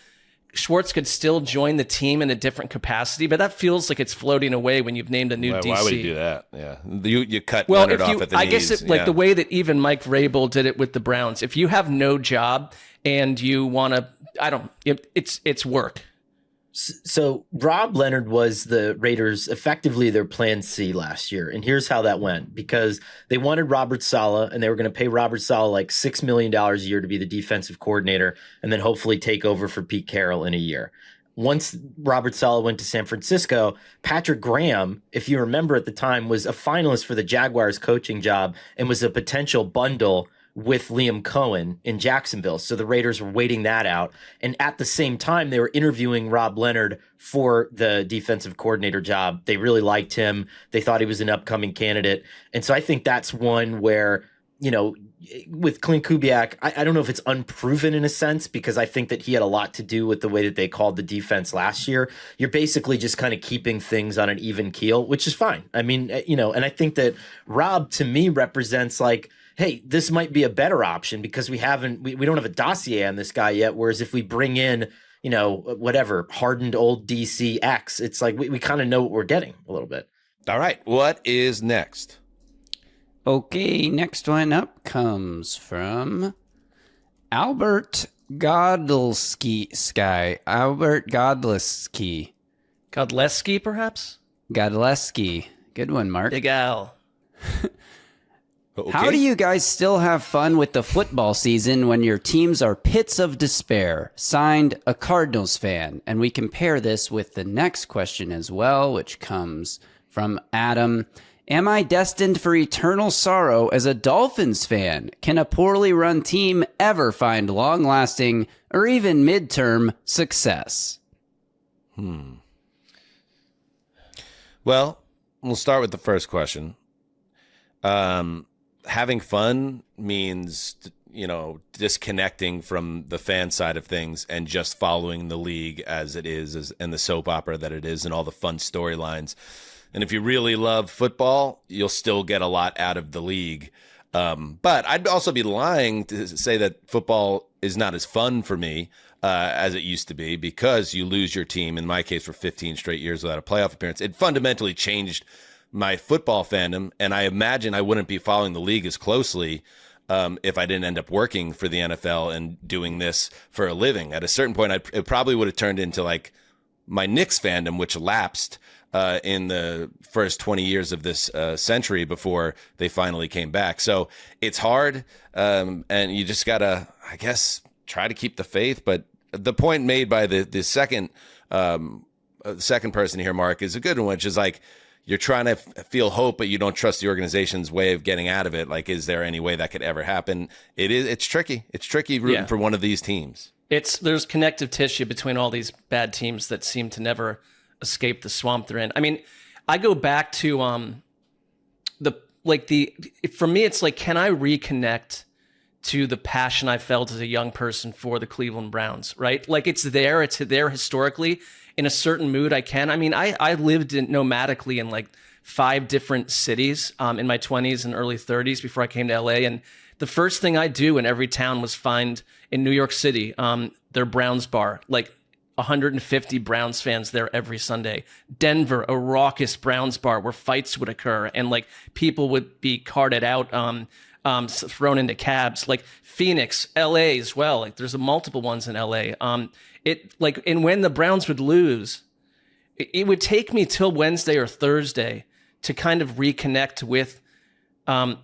B: Schwartz could still join the team in a different capacity, but that feels like it's floating away when you've named a new DC.
A: Why would he do that? Yeah, you cut Leonard off at the knees.
B: I guess like the way that even Mike Vrabel did it with the Browns. If you have no job and you want to, it's work.
D: So Rob Leonard was the Raiders effectively their plan C last year. And here's how that went, because they wanted Robert Saleh, and they were going to pay Robert Saleh like $6 million a year to be the defensive coordinator and then hopefully take over for Pete Carroll in a year. Once Robert Saleh went to San Francisco, Patrick Graham, if you remember at the time, was a finalist for the Jaguars coaching job and was a potential bundle with Liam Cohen in Jacksonville. So the Raiders were waiting that out. And at the same time, they were interviewing Rob Leonard for the defensive coordinator job. They really liked him. They thought he was an upcoming candidate. And so I think that's one where, with Clint Kubiak, I don't know if it's unproven in a sense, because I think that he had a lot to do with the way that they called the defense last year. You're basically just kind of keeping things on an even keel, which is fine. I mean, and I think that Rob, to me, represents like, hey, this might be a better option because we don't have a dossier on this guy yet. Whereas if we bring in, whatever, hardened old DC X, it's like we kind of know what we're getting a little bit.
A: All right. What is next?
C: Okay, next one up comes from Albert Godleski. Albert Godleski.
B: Godleski, perhaps?
C: Godleski. Good one, Mark.
B: Big Al.
A: Okay.
C: How do you guys still have fun with the football season when your teams are pits of despair? Signed, a Cardinals fan. And we compare this with the next question as well, which comes from Adam. Am I destined for eternal sorrow as a Dolphins fan? Can a poorly run team ever find long-lasting or even midterm success?
A: Well, we'll start with the first question. Having fun means, disconnecting from the fan side of things and just following the league as it is and the soap opera that it is and all the fun storylines. And if you really love football, you'll still get a lot out of the league. But I'd also be lying to say that football is not as fun for me as it used to be, because you lose your team, in my case, for 15 straight years without a playoff appearance. It fundamentally changed my football fandom, and I imagine I wouldn't be following the league as closely if I didn't end up working for the NFL and doing this for a living. At a certain point, it probably would have turned into like my Knicks fandom, which lapsed in the first 20 years of this century before they finally came back. So it's hard, and you just gotta, I guess, try to keep the faith. But the point made by the second person here, Mark, is a good one, which is like, you're trying to feel hope, but you don't trust the organization's way of getting out of it. Like, is there any way that could ever happen? It's tricky. It's tricky rooting for one of these teams.
B: There's connective tissue between all these bad teams that seem to never escape the swamp they're in. I mean, I go back to for me, it's like, can I reconnect to the passion I felt as a young person for the Cleveland Browns, right? Like, it's there historically. In a certain mood, I can. I mean, I lived nomadically in like 5 different cities in my 20s and early 30s before I came to LA. And the first thing I do in every town was find in New York City their Browns bar, like 150 Browns fans there every Sunday. Denver, a raucous Browns bar where fights would occur and like people would be carted out, thrown into cabs. Like Phoenix, LA as well. Like there's multiple ones in LA. And when the Browns would lose, it would take me till Wednesday or Thursday to kind of reconnect with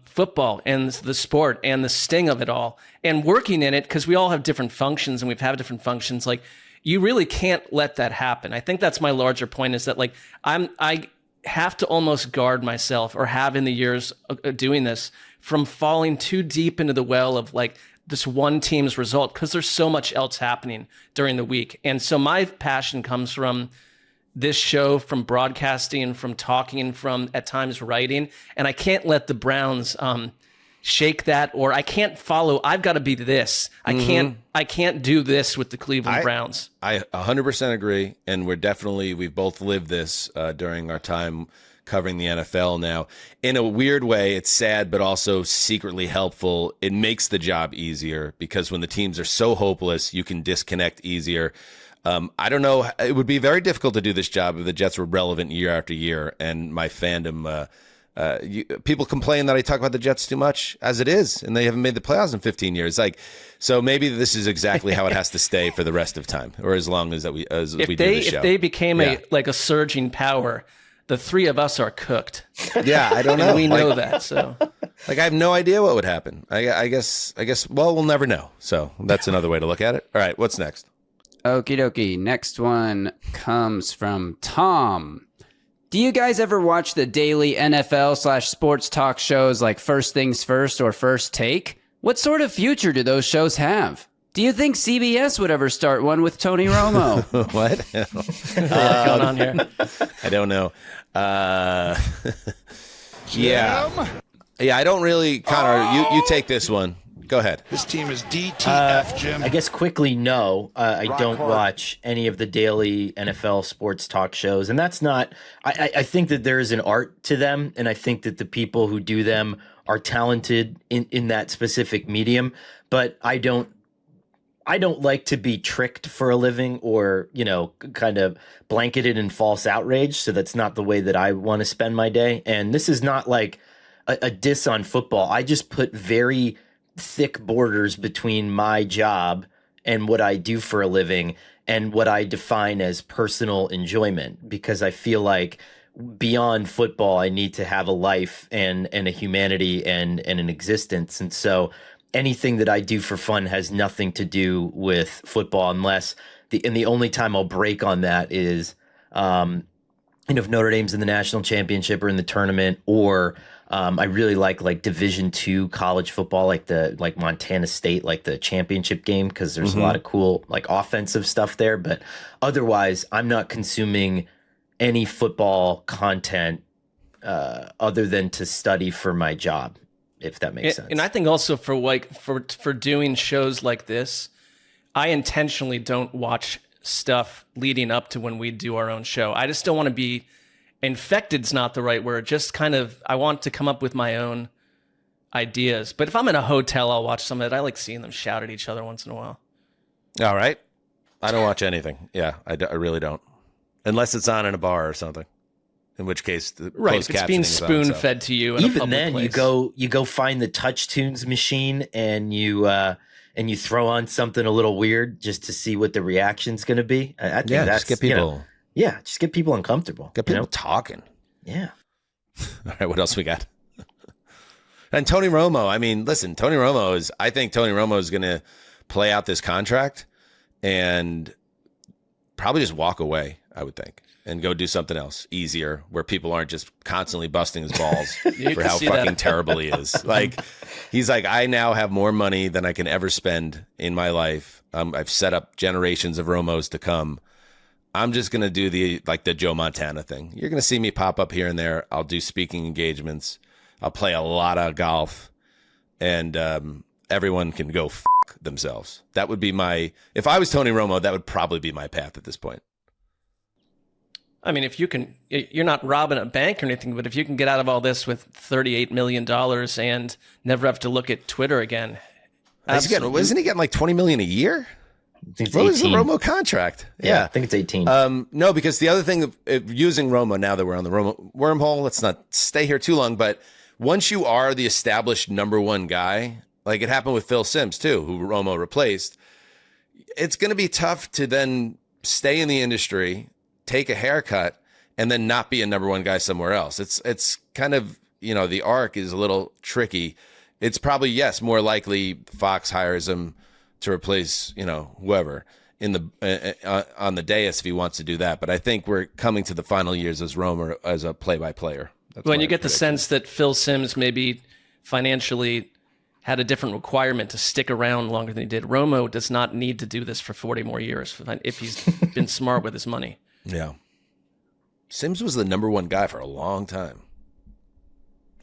B: football and the sport and the sting of it all, and working in it, because we all have different functions and we've had different functions. Like, you really can't let that happen. I think that's my larger point, is that like I have to almost guard myself, or have in the years doing this, from falling too deep into the well of like this one team's result because there's so much else happening during the week. And so my passion comes from this show, from broadcasting, from talking, from at times writing. And I can't let the Browns shake that, or I can't follow. I've got to be this. I can't do this with the Cleveland Browns.
A: I 100% agree. And we've both lived this during our time covering the NFL now. In a weird way, it's sad, but also secretly helpful. It makes the job easier because when the teams are so hopeless, you can disconnect easier. I don't know. It would be very difficult to do this job if the Jets were relevant year after year. And my fandom, people complain that I talk about the Jets too much, as it is, and they haven't made the playoffs in 15 years. So maybe this is exactly how it has to stay for the rest of time, or as long as we do the show.
B: If they became a surging power, the three of us are cooked.
A: Yeah, I don't know.
B: And we know that. So,
A: I have no idea what would happen. I guess. Well, we'll never know. So that's another way to look at it. All right, what's next?
C: Okie dokie. Next one comes from Tom. Do you guys ever watch the daily NFL/sports talk shows like First Things First or First Take? What sort of future do those shows have? Do you think CBS would ever start one with Tony Romo?
A: What?
B: what's going on here?
A: I don't know. Yeah, I don't really. Connor, you take this one. Go ahead.
H: This team is DTF, Jim.
D: I guess quickly, no. I don't watch any of the daily NFL sports talk shows. And that's not, I think that there is an art to them. And I think that the people who do them are talented in that specific medium. But I don't like to be tricked for a living or, kind of blanketed in false outrage. So that's not the way that I want to spend my day. And this is not like a diss on football. I just put very thick borders between my job and what I do for a living and what I define as personal enjoyment, because I feel like beyond football, I need to have a life and a humanity and an existence. And so anything that I do for fun has nothing to do with football, unless the only time I'll break on that is, if Notre Dame's in the national championship or in the tournament, or I really like Division II college football, like Montana State, like the championship game, because there's a lot of cool offensive stuff there. But otherwise, I'm not consuming any football content other than to study for my job, if that makes sense.
B: And I think also for doing shows like this, I intentionally don't watch stuff leading up to when we do our own show. I just don't want to be infected's not the right word. Just kind of, I want to come up with my own ideas. But if I'm in a hotel, I'll watch some of it. I like seeing them shout at each other once in a while.
A: All right. I don't watch anything. Yeah, I really don't. Unless it's on in a bar or something. In which case, the
B: if it's being spoon fed to you. In
D: Even
B: a
D: then,
B: place.
D: you go find the Touch Tunes machine and you throw on something a little weird just to see what the reaction's going to be. I think that's
A: just get people.
D: Just get people uncomfortable.
A: Get people talking.
D: Yeah.
A: All right, what else we got? And Tony Romo. I mean, listen, I think Tony Romo is going to play out this contract and probably just walk away, I would think, and go do something else easier where people aren't just constantly busting his balls for how fucking terrible he is. He's like, I now have more money than I can ever spend in my life. I've set up generations of Romos to come. I'm just going to do the Joe Montana thing. You're going to see me pop up here and there. I'll do speaking engagements. I'll play a lot of golf, and everyone can go f*** themselves. That would be if I was Tony Romo, that would probably be my path at this point.
B: I mean, if you can, you're not robbing a bank or anything, but if you can get out of all this with $38 million and never have to look at Twitter again.
A: Isn't he getting like $20 million a year? What was the Romo contract?
D: Yeah, I think it's 18.
A: No, because the other thing, using Romo, now that we're on the Romo wormhole, let's not stay here too long, but once you are the established number one guy, like it happened with Phil Simms too, who Romo replaced, it's going to be tough to then stay in the industry, take a haircut, and then not be a number one guy somewhere else. It's kind of, the arc is a little tricky. It's probably, yes, more likely Fox hires him to replace, whoever in the on the dais if he wants to do that. But I think we're coming to the final years as Romo as a play-by-player.
B: When you get the sense that Phil Simms maybe financially had a different requirement to stick around longer than he did. Romo does not need to do this for 40 more years if he's been smart with his money.
A: Yeah. Sims was the number one guy for a long time.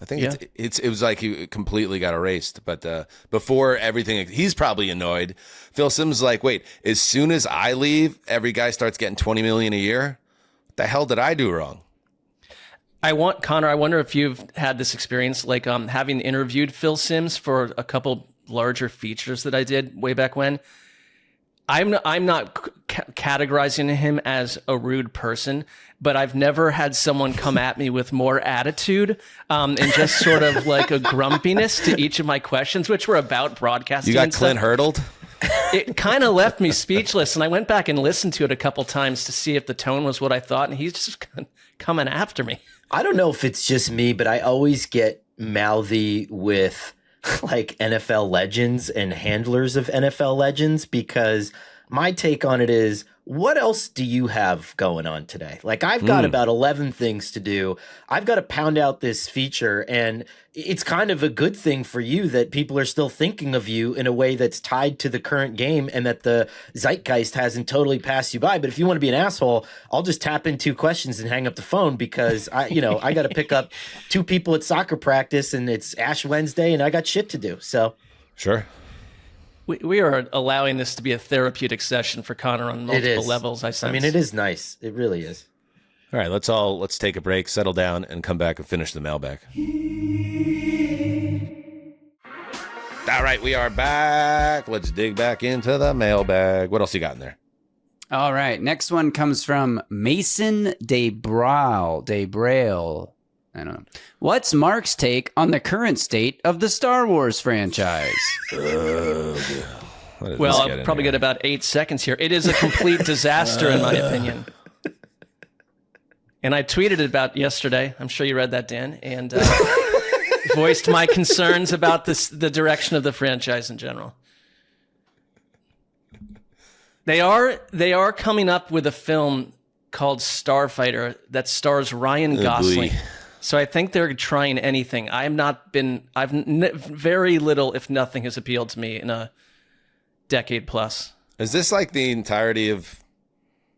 A: I think it was like he completely got erased. But before everything, he's probably annoyed. Phil Sims is like, wait, as soon as I leave, every guy starts getting $20 million a year? What the hell did I do wrong?
B: Connor, I wonder if you've had this experience, like having interviewed Phil Sims for a couple larger features that I did way back when. I'm not categorizing him as a rude person, but I've never had someone come at me with more attitude and just sort of like a grumpiness to each of my questions, which were about broadcasting.
A: You got Clint hurdled?
B: It kind of left me speechless, and I went back and listened to it a couple times to see if the tone was what I thought, and he's just coming after me.
D: I don't know if it's just me, but I always get mouthy with like NFL legends and handlers of NFL legends, because my take on it is, what else do you have going on today? Like, I've got about 11 things to do. I've got to pound out this feature, and it's kind of a good thing for you that people are still thinking of you in a way that's tied to the current game and that the zeitgeist hasn't totally passed you by. But if you want to be an asshole, I'll just tap in 2 questions and hang up the phone, because I got to pick up 2 people at soccer practice, and it's Ash Wednesday, and I got shit to do. So
A: sure.
B: We are allowing this to be a therapeutic session for Connor on multiple levels, I sense.
D: I mean, it is nice. It really is.
A: All right, let's take a break, settle down, and come back and finish the mailbag. All right, we are back. Let's dig back into the mailbag. What else you got in there?
C: All right, next one comes from Mason DeBrail. I don't know. What's Mark's take on the current state of the Star Wars franchise?
B: Well, I'll probably get about 8 seconds here. It is a complete disaster, in my opinion. And I tweeted it about yesterday. I'm sure you read that, Dan, and voiced my concerns about the direction of the franchise in general. They are coming up with a film called Starfighter that stars Ryan Gosling. So I think they're trying anything. Very little, if nothing, has appealed to me in a decade plus.
A: Is this like the entirety of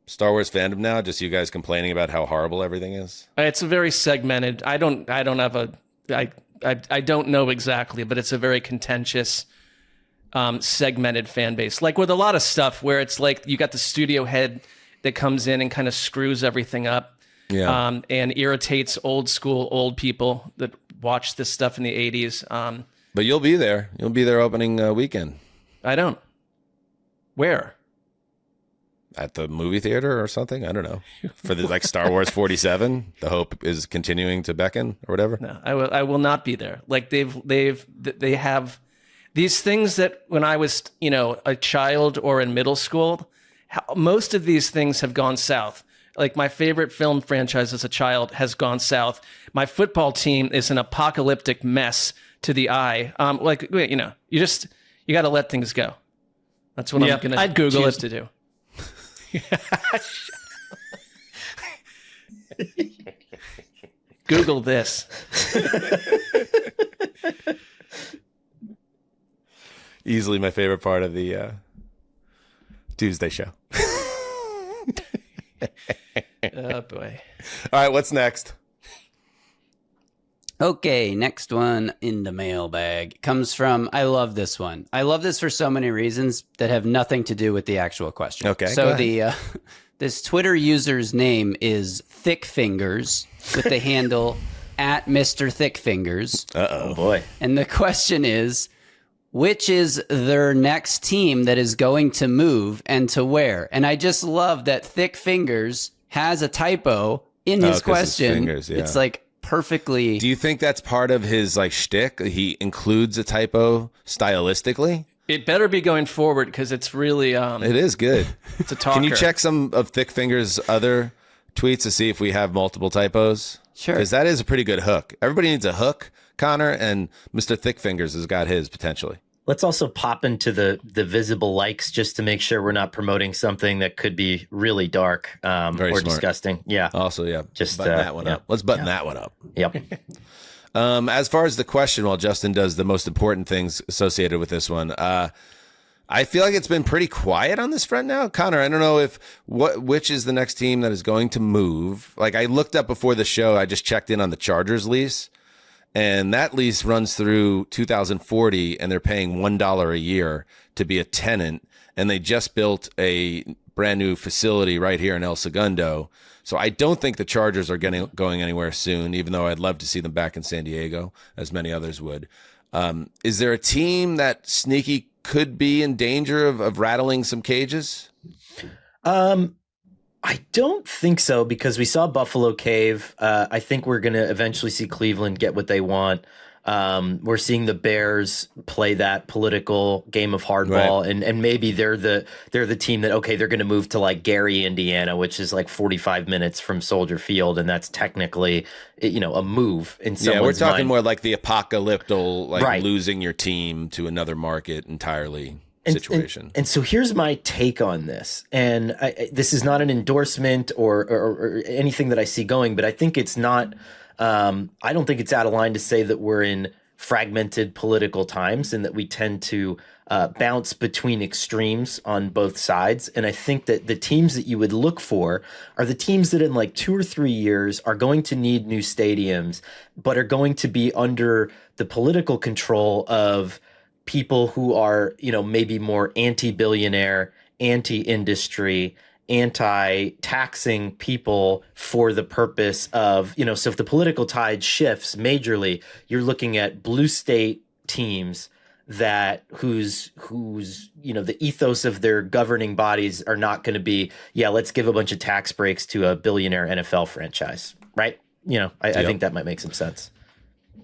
A: Star Wars fandom now? Just you guys complaining about how horrible everything is?
B: It's a very segmented. I don't know exactly, but it's a very contentious, segmented fan base. Like with a lot of stuff where it's like you got the studio head that comes in and kind of screws everything up. Yeah. And irritates old people that watched this stuff in the 80s.
A: But you'll be there. You'll be there opening weekend.
B: I don't. Where?
A: At the movie theater or something? I don't know. For the Star Wars 47, the hope is continuing to beckon or whatever.
B: No, I will not be there. Like they have these things that when I was, a child or in middle school, most of these things have gone south. Like my favorite film franchise as a child has gone south. My football team is an apocalyptic mess to the eye. You got to let things go. That's what I'm going to Google it to do. Google this.
A: Easily my favorite part of the Tuesday show.
B: Oh, boy.
A: All right, what's next?
C: Okay, next one in the mailbag comes from, I love this one. I love this for so many reasons that have nothing to do with the actual question.
A: Okay.
C: So this Twitter user's name is Thickfingers with the handle at Mr. Thickfingers.
D: Oh, boy.
C: And the question is, which is their next team that is going to move and to where? And I just love that Thickfingers has a typo in his question.
A: Fingers, yeah.
C: It's like perfectly.
A: Do you think that's part of his shtick? He includes a typo stylistically?
B: It better be going forward because it's really
A: it is good.
B: It's a talker.
A: Can you check some of Thickfingers' other tweets to see if we have multiple typos?
C: Sure.
A: Because that is a pretty good hook. Everybody needs a hook, Connor, and Mr. Thickfingers has got his potentially.
D: Let's also pop into the visible likes just to make sure we're not promoting something that could be really dark or
A: smart.
D: disgusting. Yeah.
A: Also, yeah.
D: Just
A: button that one up. Let's button that one up.
D: Yep.
A: As far as the question, while Justin does the most important things associated with this one, I feel like it's been pretty quiet on this front now. Connor, I don't know which is the next team that is going to move. Like, I looked up before the show, I just checked in on the Chargers lease, and that lease runs through 2040, and they're paying $1 a year to be a tenant, and they just built a brand new facility right here in El Segundo. So I don't think the Chargers are going anywhere soon, even though I'd love to see them back in San Diego, as many others would. Is there a team that sneaky could be in danger of rattling some cages?
D: I don't think so, because we saw Buffalo cave. I think we're going to eventually see Cleveland get what they want. We're seeing the Bears play that political game of hardball, right. and maybe they're the team that, okay, they're going to move to like Gary, Indiana, which is like 45 minutes from Soldier Field, and that's technically, a move in someone's
A: we're talking
D: mind.
A: more like the apocalyptic, like
D: right.
A: losing your team to another market entirely situation.
D: And so here's my take on this, and this is not an endorsement or anything that I see going, but I think it's not. I don't think it's out of line to say that we're in fragmented political times and that we tend to bounce between extremes on both sides. And I think that the teams that you would look for are the teams that in like 2 or 3 years are going to need new stadiums, but are going to be under the political control of people who are, maybe more anti-billionaire, anti-industry, anti-taxing people for the purpose of, so if the political tide shifts majorly, you're looking at blue state teams that whose the ethos of their governing bodies are not going to be, let's give a bunch of tax breaks to a billionaire NFL franchise, right? I think that might make some sense.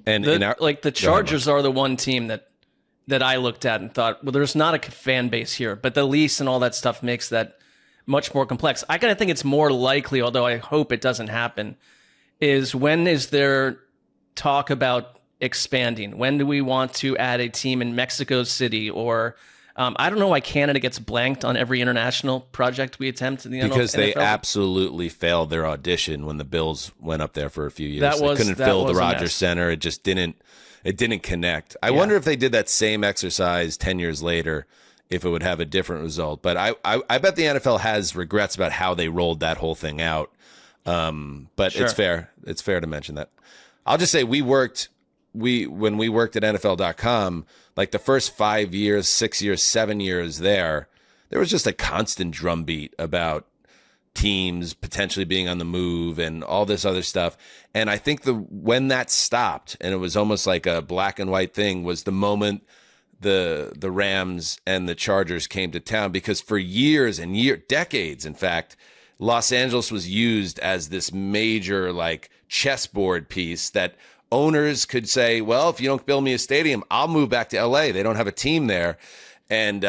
B: And the Chargers are the one team that I looked at and thought, well, there's not a fan base here, but the lease and all that stuff makes that much more complex. I kind of think it's more likely, although I hope it doesn't happen, is when is there talk about expanding? When do we want to add a team in Mexico City? Or I don't know why Canada gets blanked on every international project we attempt in the NFL.
A: Because they absolutely failed their audition when the Bills went up there for a few years. They couldn't fill the Rogers Center. It just didn't connect. I wonder if they did that same exercise 10 years later, if it would have a different result. But I bet the NFL has regrets about how they rolled that whole thing out. But sure. It's fair to mention that. I'll just say when we worked at NFL.com, like the first 5 years, 6 years, 7 years there was just a constant drumbeat about teams potentially being on the move and all this other stuff. And I think when that stopped, and it was almost like a black and white thing, was the moment the Rams and the Chargers came to town, because for years and decades, in fact, Los Angeles was used as this major like chessboard piece that owners could say, well, if you don't build me a stadium, I'll move back to LA. They don't have a team there. And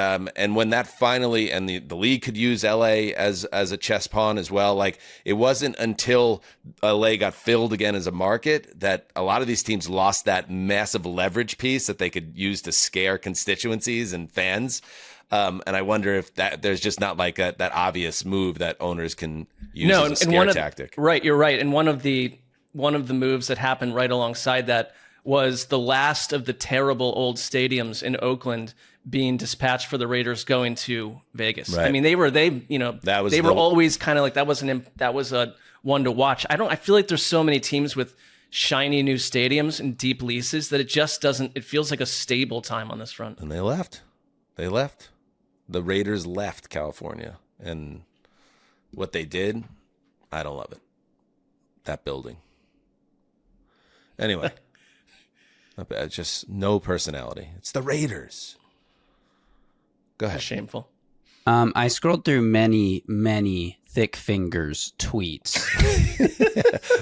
A: when that finally, and the league could use LA as a chess pawn as well. Like, it wasn't until LA got filled again as a market that a lot of these teams lost that massive leverage piece that they could use to scare constituencies and fans. And I wonder if there's just not like that obvious move that owners can use as a scare tactic.
B: Right, you're right. And one of the moves that happened right alongside that was the last of the terrible old stadiums in Oakland being dispatched for the Raiders going to Vegas. Right. I mean, they were always kind of like, that was a one to watch. I feel like there's so many teams with shiny new stadiums and deep leases that it feels like a stable time on this front.
A: And they left. The Raiders left California, and what they did, I don't love it. That building. Anyway, it's just no personality. It's the Raiders. Go ahead.
B: Shameful.
C: I scrolled through many, many Thick Fingers tweets.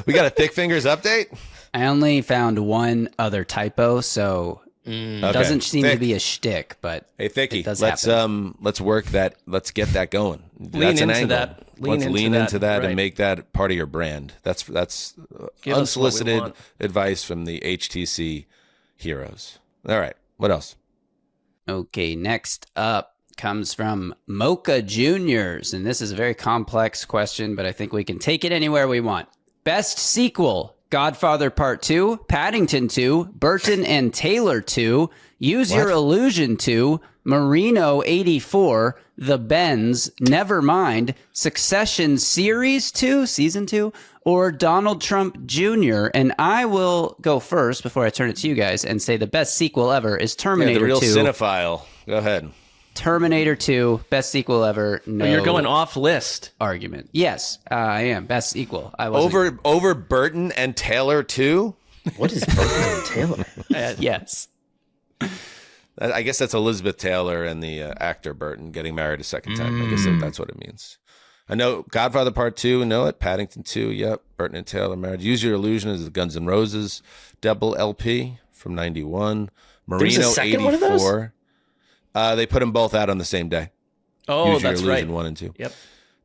A: We got a Thick Fingers update?
C: I only found one other typo, so it doesn't seem to be a shtick, but
A: hey, Thicky,
C: it does happen.
A: Let's work that. Let's get that going.
B: That's an angle.
A: Let's lean into that and make that part of your brand. That's unsolicited advice from the HTC heroes. All right, what else?
C: Okay, next up comes from Mocha Juniors, and this is a very complex question, but I think we can take it anywhere we want. Best sequel Godfather Part 2, Paddington 2, Burton and Taylor 2, Use Your Illusion 2, Marino 84, The Bends, Nevermind, Succession Series 2, Season 2, or Donald Trump Jr. And I will go first before I turn it to you guys and say the best sequel ever is Terminator 2.
A: The real cinephile. Go ahead.
C: Terminator 2, best sequel ever. No,
B: you're going off list.
C: Argument. Yes, I am. Best sequel. I was
A: Over Burton and Taylor too?
D: What is Burton and Taylor?
C: Yes.
A: I guess that's Elizabeth Taylor and the actor Burton getting married a second time. I guess that's what it means. I know Godfather Part 2, know it. Paddington 2, yep. Burton and Taylor married. Use Your Illusion is the Guns N' Roses double LP from 91. Marino 84. They put them both out on the same day.
B: Oh,
A: Use Your
B: that's
A: Illusion
B: right.
A: 1 and 2.
B: Yep.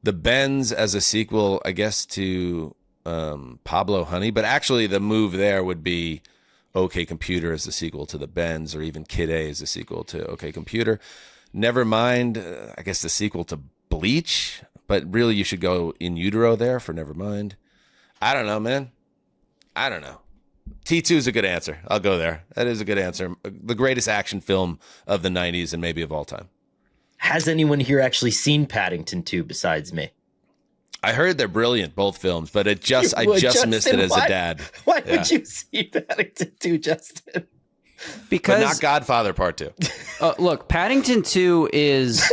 A: The Bends as a sequel, I guess, to Pablo Honey. But actually, the move there would be OK Computer as the sequel to The Bends, or even Kid A as the sequel to OK Computer. Nevermind, I guess, the sequel to Bleach. But really, you should go In Utero there for Nevermind. I don't know, man. I don't know. T2 is a good answer. I'll go there. That is a good answer. The greatest action film of the 90s and maybe of all time.
D: Has anyone here actually seen Paddington 2 besides me?
A: I heard they're brilliant, both films, but I just missed it as a dad.
D: Why would you see Paddington 2, Justin?
C: Because
A: but not Godfather Part 2.
C: Look, Paddington 2 is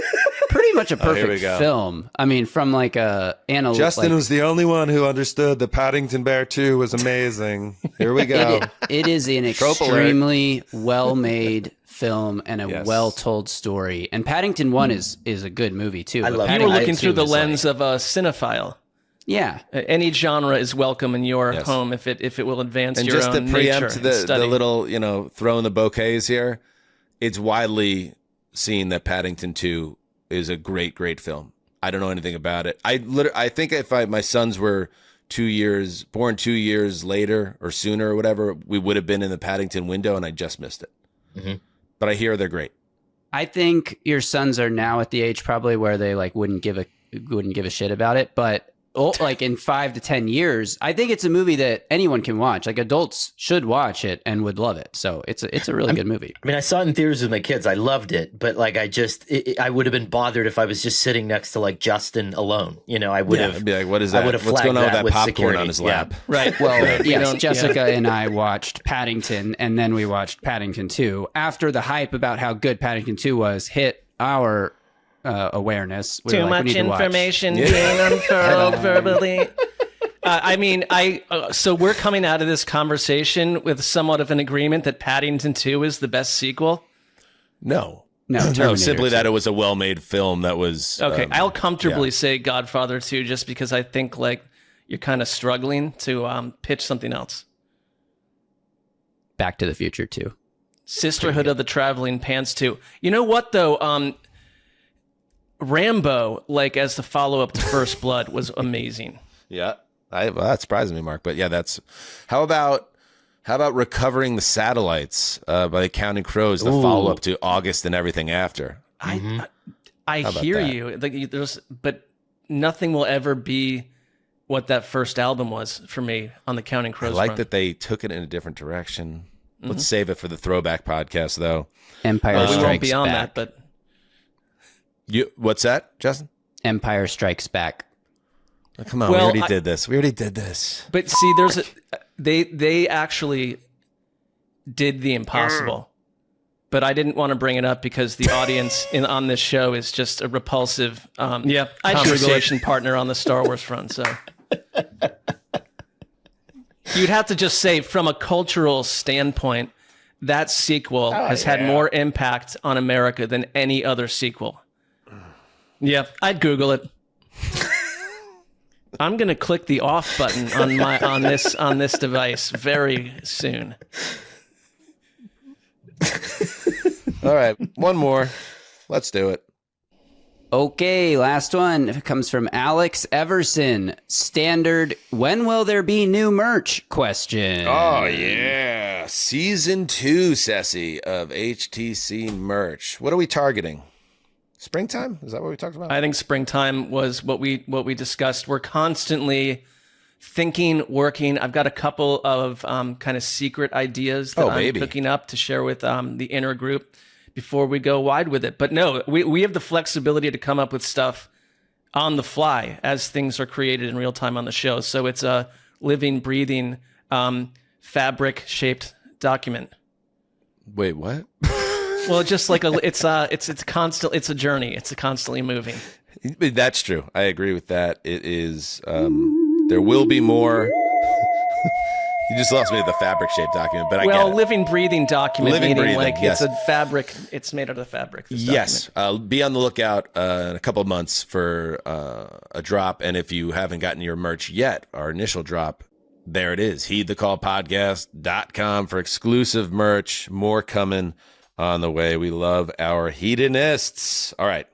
C: pretty much a perfect film. I mean, from like a
I: Justin was the only one who understood that Paddington Bear 2 was amazing. Here we go.
C: It is an extremely well-made film and a well-told story. And Paddington 1 is a good movie too.
B: I love it. You were looking through the lens of a cinephile.
C: Yeah.
B: Any genre is welcome in your home if it will advance
A: and
B: your own nature.
A: And just to preempt the little, throwing the bouquets here, it's widely seen that Paddington 2 is a great, great film. I don't know anything about it. I think if my sons were born 2 years later or sooner or whatever, we would have been in the Paddington window, and I just missed it. Mm-hmm. But I hear they're great.
C: I think your sons are now at the age probably where they wouldn't give a shit about it, but in 5 to 10 years, I think it's a movie that anyone can watch. Like adults should watch it and would love it. So it's a really good movie.
D: I mean, I saw it in theaters with my kids. I loved it, but I would have been bothered if I was just sitting next to Justin alone. I would have.
A: I'd be like, what is that?
D: I would have
A: What's going on with that popcorn
D: security
A: on his lap?
D: Yeah.
B: Right.
C: Well, yes, Jessica and I watched Paddington, and then we watched Paddington 2. After the hype about how good Paddington 2 was hit our awareness.
B: Too much information being unfurled verbally. So we're coming out of this conversation with somewhat of an agreement that Paddington 2 is the best sequel.
A: No,
C: Terminator
A: simply
C: 2.
A: that it was a well-made film that was
B: okay. I'll comfortably say Godfather 2 just because I think you're kind of struggling to pitch something else.
C: Back to the Future 2.
B: Sisterhood of the Traveling Pants 2. You know what though? Rambo, as the follow-up to First Blood, was amazing.
A: Yeah, that surprised me, Mark. But yeah, that's how about Recovering the Satellites by Counting Crows, the follow-up to August and Everything After.
B: I hear you. But nothing will ever be what that first album was for me on the Counting Crows.
A: I like
B: front.
A: that they took it in a different direction. Let's save it for the throwback podcast, though.
C: Empire Strikes
B: we won't be on
C: Back.
B: that, but.
A: What's that, Justin?
C: Empire Strikes Back.
A: Oh, come on, we already did this.
B: But see, they actually did the impossible. But I didn't want to bring it up because the audience on this show is just a repulsive conversation partner on the Star Wars front. So you'd have to just say, from a cultural standpoint, that sequel has had more impact on America than any other sequel. Yeah, I'd Google it. I'm gonna click the off button on this device very soon.
A: All right, one more. Let's do it.
C: Okay, last one comes from Alex Everson. Standard, when will there be new merch? Question.
A: Oh, yeah. Season 2, Ceci, of HTC merch. What are we targeting? Springtime? Is that what we talked about?
B: I think springtime was what we discussed. We're constantly thinking, working. I've got a couple of kind of secret ideas that I'm cooking up to share with the inner group before we go wide with it. But no, we have the flexibility to come up with stuff on the fly as things are created in real time on the show. So it's a living, breathing, fabric-shaped document.
A: Wait, what?
B: Well, just like it's a journey. It's constantly moving.
A: That's true. I agree with that. It is. There will be more. You just lost me at the fabric-shaped document, but I get it.
B: Living, breathing document.
A: Living,
B: meaning
A: breathing,
B: like
A: yes.
B: it's a fabric. It's made out of fabric.
A: Yes. Be on the lookout in a couple of months for a drop, and if you haven't gotten your merch yet, our initial drop, there it is. heedthecallpodcast.com for exclusive merch. More coming on the way. We love our hedonists. All right.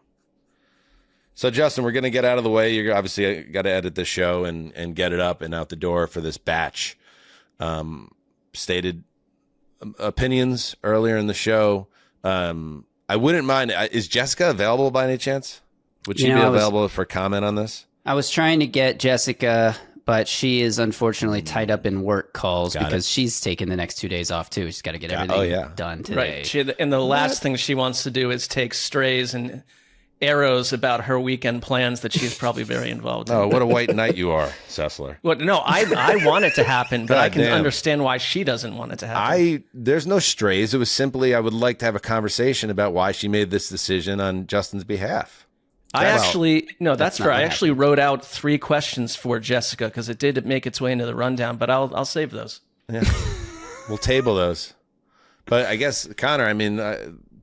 A: So, Justin, we're going to get out of the way. You're obviously got to edit this show and get it up and out the door for this batch. Stated opinions earlier in the show. I wouldn't mind. Is Jessica available by any chance? Would she be available for comment on this?
C: I was trying to get Jessica, but she is unfortunately tied up in work calls because she's taking the next 2 days off too. She's got to get everything done today.
B: Right. And the last thing she wants to do is take strays and arrows about her weekend plans that she's probably very involved in.
A: Oh, what a white knight you are, Sessler.
B: Well, no, I want it to happen, but I can understand why she doesn't want it to happen.
A: There's no strays. It was simply I would like to have a conversation about why she made this decision on Justin's behalf.
B: That's fair. I actually wrote out 3 questions for Jessica because it did make its way into the rundown, but I'll save those.
A: Yeah. We'll table those. But I guess, Connor, I mean,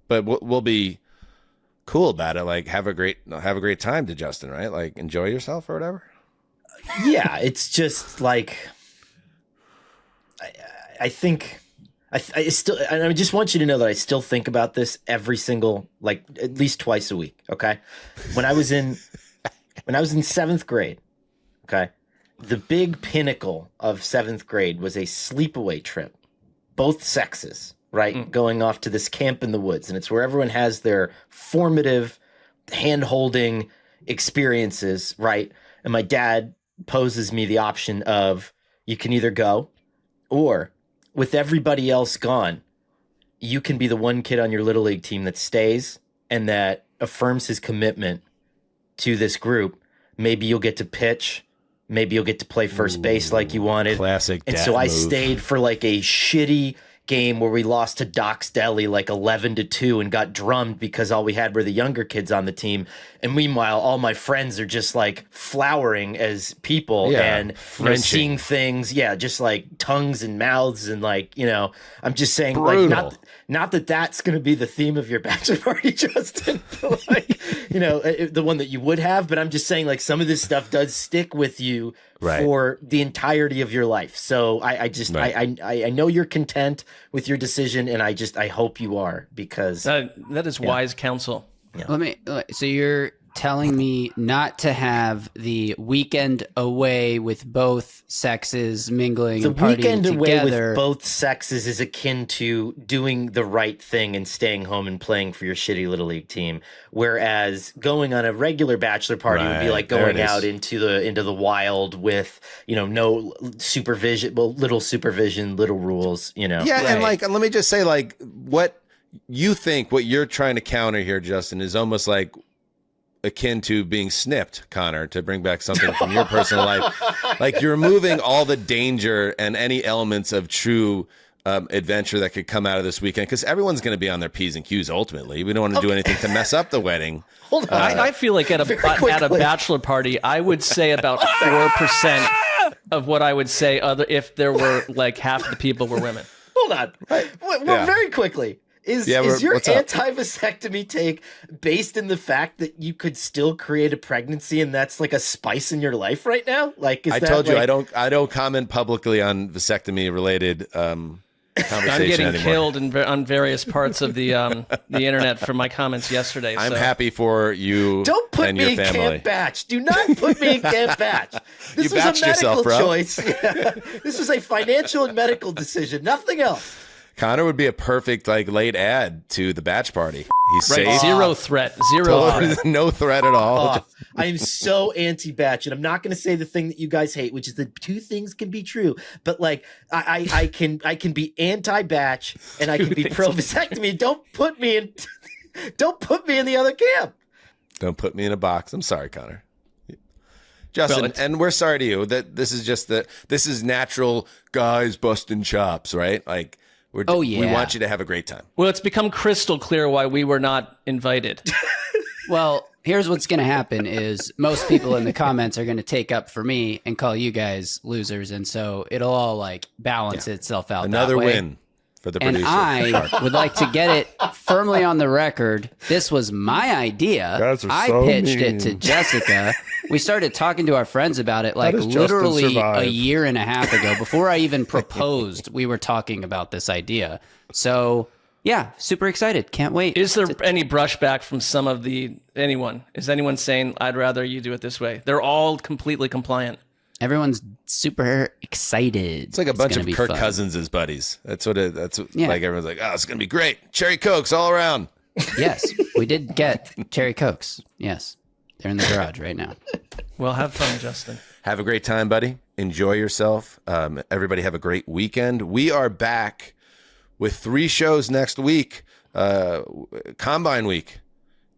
A: but we'll be cool about it. Like, have a great time to Justin, right? Like, enjoy yourself or whatever.
D: Yeah, it's just like I think I still, and I just want you to know that I still think about this every single, like, at least twice a week. Okay, when I was in 7th grade, okay, the big pinnacle of 7th grade was a sleepaway trip, both sexes. Right, going off to this camp in the woods, and it's where everyone has their formative hand-holding experiences, right? And my dad poses me the option of you can either go, or with everybody else gone, you can be the one kid on your Little League team that stays and that affirms his commitment to this group. Maybe you'll get to pitch. Maybe you'll get to play first base like you wanted.
A: Classic dad
D: And so I
A: move.
D: stayed for like a shitty game where we lost to Doc's Deli like 11-2 and got drummed because all we had were the younger kids on the team. And meanwhile, all my friends are just like flowering as people and seeing things. Yeah, just like tongues and mouths and like, I'm just saying like not that that's going to be the theme of your bachelor party, Justin, but like, the one that you would have. But I'm just saying like some of this stuff does stick with you for the entirety of your life. So I know you're content with your decision, and I hope you are, because
B: that is wise counsel.
C: Yeah. So you're telling me not to have the weekend away with both sexes mingling and partying
D: weekend away
C: together.
D: with both sexes is akin to doing the right thing and staying home and playing for your shitty Little League team, whereas going on a regular bachelor party would be like going out into the wild with no supervision, little supervision, little rules. And
A: like, let me just say, like, what you're trying to counter here, Justin, is almost like akin to being snipped, Connor, to bring back something from your personal life. Like, you're removing all the danger and any elements of true adventure that could come out of this weekend, because everyone's going to be on their P's and Q's ultimately. We don't want to do anything to mess up the wedding.
D: Hold on.
B: I feel like at a bachelor party, I would say about 4% of what I would say if there were like half the people were women.
D: Hold on. Well, very quickly. Is your anti-vasectomy take based in the fact that you could still create a pregnancy and that's like a spice in your life right now? Like,
A: I told you, I don't comment publicly on vasectomy related conversation
B: I'm getting
A: anymore.
B: killed on various parts of the internet for my comments yesterday.
A: I'm happy for you.
D: Don't put
A: and
D: me
A: your
D: in
A: family.
D: Camp Batch. Do not put me in Camp Batch. This
A: You
D: was
A: batched
D: a medical
A: yourself, bro.
D: choice. Yeah. This was a financial and medical decision. Nothing else.
A: Connor would be a perfect late ad to the batch party. He's
B: Right,
A: safe.
B: zero threat.
A: No threat at all.
D: Oh, I am so anti-batch, and I'm not going to say the thing that you guys hate, which is that two things can be true. But I can be anti-batch and I can be pro-vasectomy. Don't put me in the other camp.
A: Don't put me in a box. I'm sorry, Connor. Justin, and we're sorry to you that this is natural guys busting chops, right? Like we want you to have a great time.
B: Well, it's become crystal clear why we were not invited.
C: Well, here's what's going to happen is most people in the comments are going to take up for me and call you guys losers. And so it'll all balance itself out.
A: Another
C: that way.
A: win for the producer.
C: And I would like to get it firmly on the record. This was my idea. I pitched it to Jessica. We started talking to our friends about it literally a year and a half ago. Before I even proposed, we were talking about this idea. So yeah, super excited. Can't wait.
B: Is there any brushback from anyone? Is anyone saying, I'd rather you do it this way? They're all completely compliant.
C: Everyone's super excited.
A: It's like a bunch of Kirk Cousins' buddies. That's everyone's like, oh, it's going to be great. Cherry Cokes all around.
C: Yes, we did get Cherry Cokes. Yes, they're in the garage right now.
B: Well, have fun, Justin.
A: Have a great time, buddy. Enjoy yourself. Everybody have a great weekend. We are back with 3 shows next week, Combine Week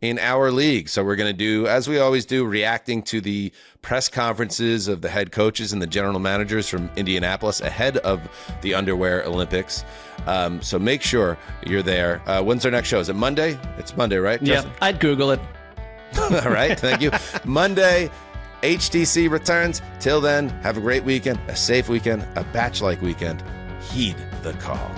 A: in our league. So we're going to do, as we always do, reacting to the press conferences of the head coaches and the general managers from Indianapolis ahead of the Underwear Olympics. So make sure you're there. When's our next show? Is it Monday? It's Monday, right, Justin?
B: Yeah, I'd Google it.
A: All right, thank you. Monday, HTC returns. Till then, have a great weekend, a safe weekend, a batch-like weekend. Heed the call.